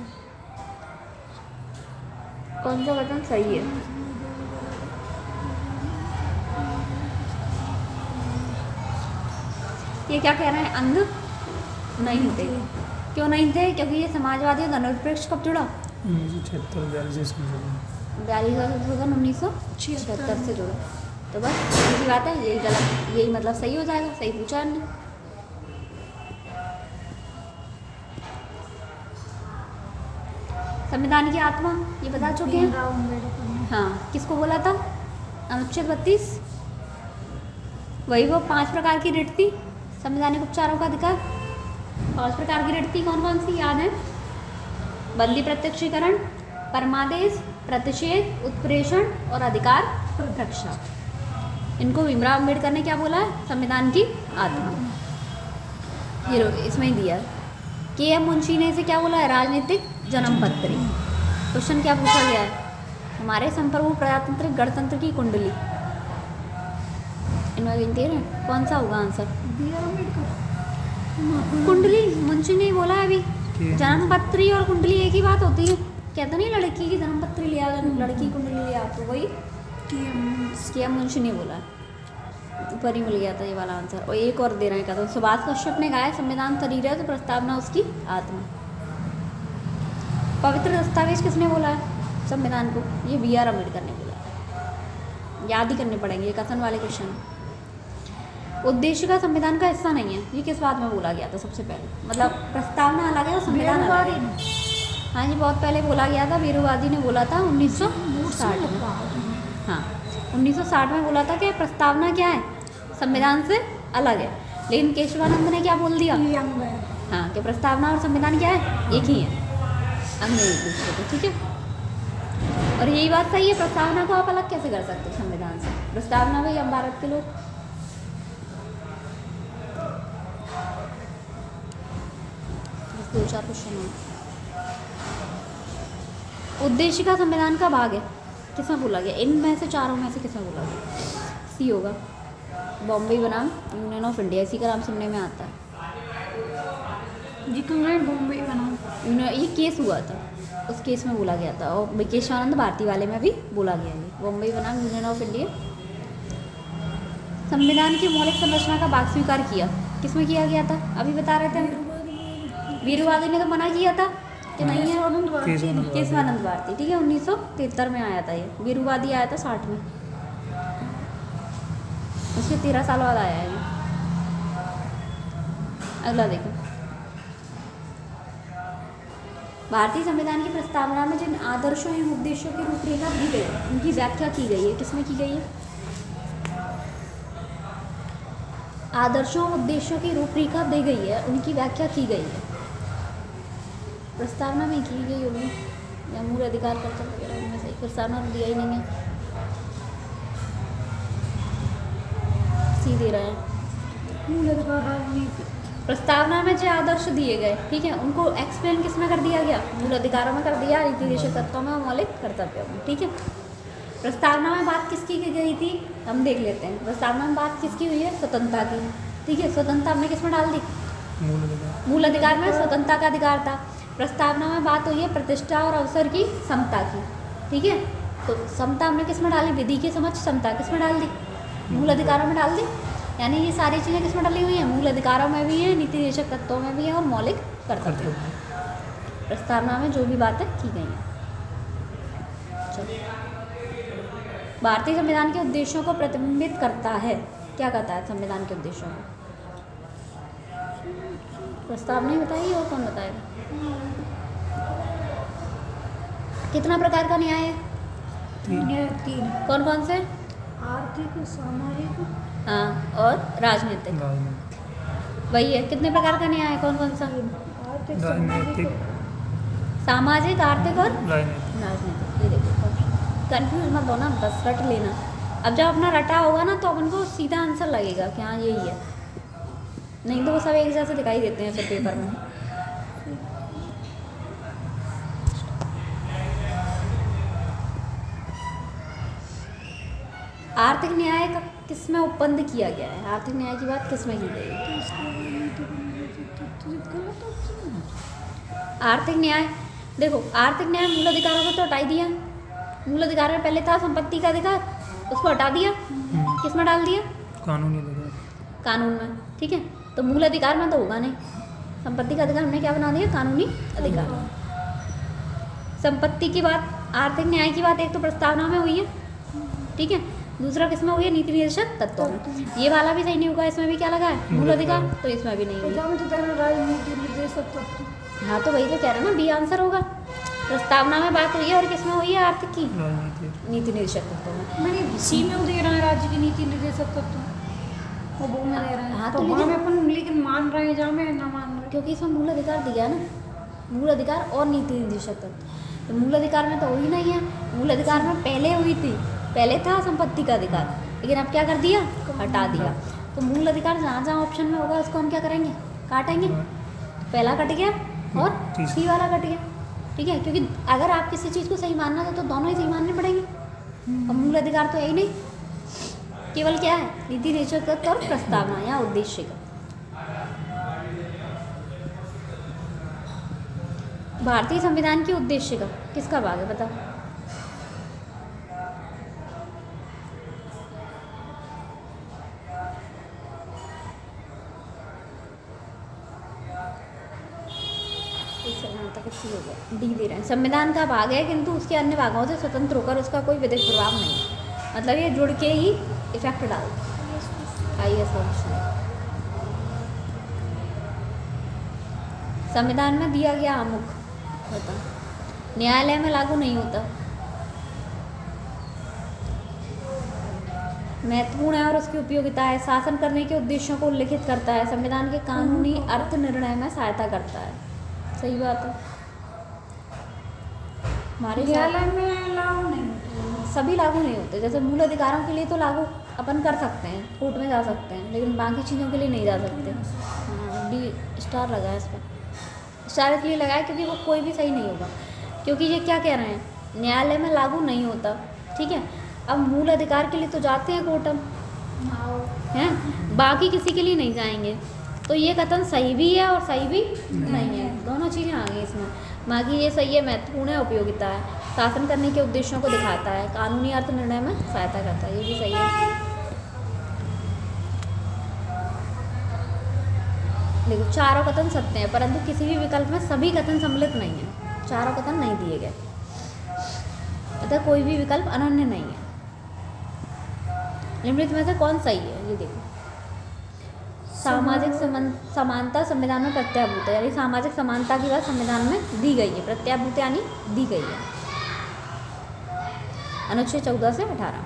कौन सा वचन सही है? ये क्या कह रहे हैं? अंग नहीं थे। क्यों नहीं थे? क्योंकि ये समाजवादी और धर्मनिरपेक्ष कब जुड़ा? 1976 संशोधन 1976 से जुड़ा। तो बस सीधी बात है, यही गलत, यही मतलब सही हो जाएगा। सही पूछा हमने। संविधान की आत्मा ये बता चुके हैं। भीमराव अम्बेडकर ने। हाँ, किसको बोला था? अनुच्छेद 32। वही वो 5 प्रकार की रिट थी, संवैधानिक उपचारों का अधिकार। 5 प्रकार की रिट थी, कौन कौन सी याद है? बंदी प्रत्यक्षीकरण, परमादेश, प्रतिषेध, उत्प्रेषण और अधिकार रक्षा। इनको भीमराव अम्बेडकर ने क्या बोला है? संविधान की आत्मा। ये इसमें ही दिया है। KM मुंशी ने इसे क्या बोला है? राजनीतिक जन्मपत्री। क्वेश्चन क्या पूछा गया है? हमारे संप्रभु प्रजातांत्रिक गणतंत्र की कुंडली। इनमें गिनती है, कौन सा होगा आंसर? BR अम्बेडकर। कुंडली मुंशी ने बोला है अभी। जन्मपत्री और कुंडली एक ही बात होती है। कहता नहीं लड़की की जन्मपत्री लिया, लड़की की कुंडली लिया, तो वही KM मुंशी ने बोला। ऊपर ही मिल गया था ये वाला आंसर। और एक और दे रहे हैं क्या? तो सुभाष कश्यप ने कहा है संविधान शरीर है तो प्रस्तावना उसकी आत्मा। पवित्र दस्तावेज किसने बोला है संविधान को? ये BR अम्बेडकर ने बोला। याद ही करने पड़ेंगे, ये कथन वाले क्वेश्चन। उद्देश्य का संविधान का हिस्सा नहीं है, ये किस बात में बोला गया था सबसे पहले? मतलब प्रस्तावना अलग है और संविधान अलग है। हाँ जी, बहुत पहले बोला गया था, वीरूवादी ने बोला था 1960 में। हाँ, 1960 में बोला था कि प्रस्तावना क्या है, संविधान से अलग है, लेकिन केशवानंद ने क्या बोल दिया, ये अंग है। हाँ, कि प्रस्तावना और संविधान क्या है, एक ही है, अंग नहीं एक दूसरे के, ठीक है। और यही बात सही है, प्रस्तावना को आप अलग कैसे कर सकते हो संविधान से। प्रस्तावना भाई हम भारत के लोग, बस 2-4 क्वेश्चन हैं। उद्देश्य का संविधान का भाग है, किसमें बोला गया, इनमें से चारों में से किसमें बोला गया, सी होगा, बॉम्बे बनाम यूनियन ऑफ इंडिया, इसी का नाम सुनने में आता है। जी कंग्रेट बॉम्बे बनाम, ये केस हुआ था, उस केस में बोला गया था, और केशवानंद भारती वाले में भी बोला गया है, बॉम्बे बनाम यूनियन ऑफ इंडिया। संविधान की मौलिक संरचना का भाग स्वीकार किया, किसमें किया गया था, अभी बता रहे थे हम, वीरवादी ने तो मना किया था कि नहीं है, केशवानंद भारती, ठीक है, 1973 में आया था ये, वीरवादी आया था 60 में, उसके 13 साल बाद आया है ये। अगला देखो, भारतीय संविधान की प्रस्तावना में जिन आदर्शों एवं उद्देश्यों की रूपरेखा दी गई है, उनकी व्याख्या की गई है, किसमें की गई है, आदर्शों और उद्देश्यों की रूपरेखा दी गई है, उनकी व्याख्या की गई है, प्रस्तावना में की गई होगी, या मूल अधिकार कर्तव्य वगैरह उनमें से प्रस्तावना में दिया ही नहीं है, सी दे रहे हैं। मूल अधिकार राजनीति, प्रस्तावना में जो आदर्श दिए गए, ठीक है, उनको एक्सप्लेन किसमें कर दिया गया, मूल अधिकारों में कर दिया, नीति निर्देशक तत्वों में और मौलिक कर्तव्यों में, ठीक है। प्रस्तावना में बात किसकी की गई थी, हम देख लेते हैं, प्रस्तावना में बात किसकी हुई है, स्वतंत्रता की, ठीक है, स्वतंत्रता हमने किसमें डाल दी, मूल अधिकार में स्वतंत्रता का अधिकार था। प्रस्तावना में बात हुई है प्रतिष्ठा और अवसर की समता की, ठीक है, तो समता हमने किसमें डाली, विधि के समक्ष समता किसमें डाल दी, मूल अधिकारों में डाल दी, यानी ये सारी चीज़ें किसमें डली हुई हैं, मूल अधिकारों में भी है, नीति निर्देशक तत्वों में भी है, और मौलिक कर्तव्यों में। प्रस्तावना में जो भी बातें की गई हैं। चलो, भारतीय संविधान के उद्देश्यों को प्रतिबिंबित करता है, क्या कहता है संविधान के उद्देश्यों को, प्रस्तावना ही बताइए, और कौन बताएगा। कितना प्रकार का न्याय है, 3 कौन कौन से, आर्थिक, सामाजिक, हाँ, और राजनीतिक, वही है, कितने प्रकार का न्याय है, कौन कौन सा, आर्थिक, सामाजिक, आर्थिक और राजनीतिक। ये देखो, कंफ्यूज मत होना, बस रट लेना। अब जब अपना रटा होगा ना, तो अपन को सीधा आंसर लगेगा कि हाँ यही है, नहीं तो वो सब एक जैसे दिखाई देते हैं फिर पेपर में। आर्थिक न्याय का किसमें उपबंध किया गया है, आर्थिक न्याय की बात किसमें की गई है, आर्थिक न्याय, देखो आर्थिक न्याय मूल अधिकारों को तो हटाई दिया, मूल अधिकार में पहले था संपत्ति का अधिकार, उसको हटा दिया, किसमें डाल दिया, कानूनी अधिकार, कानून में, ठीक है, तो मूल अधिकार में तो होगा नहीं, संपत्ति का अधिकार हमने क्या बना दिया, कानूनी अधिकार। संपत्ति की बात, आर्थिक न्याय की बात एक तो प्रस्तावना में हुई है, ठीक है, दूसरा किसमें हुई है, नीति निर्देशक तत्वों में। ये वाला भी सही नहीं होगा, इसमें भी क्या लगा है, मूल अधिकार, तो इसमें भी नहीं हुई। राजनीति निर्देशक तत्व, हाँ, तो वही तो कह रहा ना, बी आंसर होगा। प्रस्तावना में बात हुई है, और किसमें हुई है, आर्थिक की, नीति निर्देशक तत्वों में। मैंने सी में दे रहा है राज्य की नीति निर्देशक तत्व, वो में दे रहा है, हाँ, तो वहाँ में अपन लेकिन मान रहे हैं, जहाँ में ना मान रहे, क्योंकि इसमें मूल अधिकार दिया है ना, मूल अधिकार और नीति निर्देशक तत्व, तो मूल अधिकार में तो हुई नहीं है, मूल अधिकार में पहले हुई थी, पहले था संपत्ति का अधिकार, लेकिन अब क्या कर दिया, हटा दिया। तो मूल अधिकार जहाँ जहाँ ऑप्शन में होगा उसको हम क्या करेंगे, काटेंगे, पहला कट गया और सी वाला कट गया, ठीक है, क्योंकि अगर आप किसी चीज़ को सही मानना था तो दोनों ही सही मानने पड़ेंगे, और मूल अधिकार तो है ही नहीं, केवल क्या है, नीति निर्देशक तत्व और प्रस्तावना या उद्देश्य का। भारतीय संविधान के उद्देश्य का किसका भाग है, बताओ, डी दे रहे हैं, संविधान का भाग है किंतु उसके अन्य भागों से स्वतंत्र होकर उसका कोई विधिक प्रभाव नहीं है, मतलब ये जुड़ के ही इफेक्ट डालता है। संविधान में दिया गया आमुख होता, न्यायालय में लागू नहीं होता, महत्वपूर्ण है और उसकी उपयोगिता है, शासन करने के उद्देश्यों को उल्लिखित करता है, संविधान के कानूनी अर्थ निर्णय में सहायता करता है। सही बात है। हमारे विद्यालय में लागू नहीं होते। सभी लागू नहीं होते। जैसे मूल अधिकारों के लिए तो लागू अपन कर सकते हैं, कोर्ट में जा सकते हैं, लेकिन बाकी चीज़ों के लिए नहीं जा सकते। हाँ, डी स्टार लगा है इस पर। स्टार इसलिए लगाया क्योंकि वो कोई भी सही नहीं होगा, क्योंकि ये क्या कह रहे हैं, न्यायालय में लागू नहीं होता। ठीक है, अब मूल अधिकार के लिए तो जाते हैं कोर्ट हैं, बाकी किसी के लिए नहीं जाएंगे। तो ये कथन सही भी है और सही भी नहीं है, दोनों चीज़ें आ गई इसमें। बाकी ये सही है, महत्वपूर्ण है, उपयोगिता है, शासन करने के उद्देश्यों को दिखाता है, कानूनी अर्थ निर्णय में सहायता करता है, ये भी सही है। देखो चारों कथन सत्य हैं, परंतु किसी भी विकल्प में सभी कथन सम्मिलित नहीं है, चारों कथन नहीं दिए गए, अतः कोई भी विकल्प अनन्य नहीं है। निम्नलिखित में से कौन सही है, ये देखो। सामाजिक समानता संविधान में प्रत्याभूत है, यानी सामाजिक समानता की बात संविधान में दी गई है, प्रत्याभूत यानी दी गई है, अनुच्छेद 14 से 18।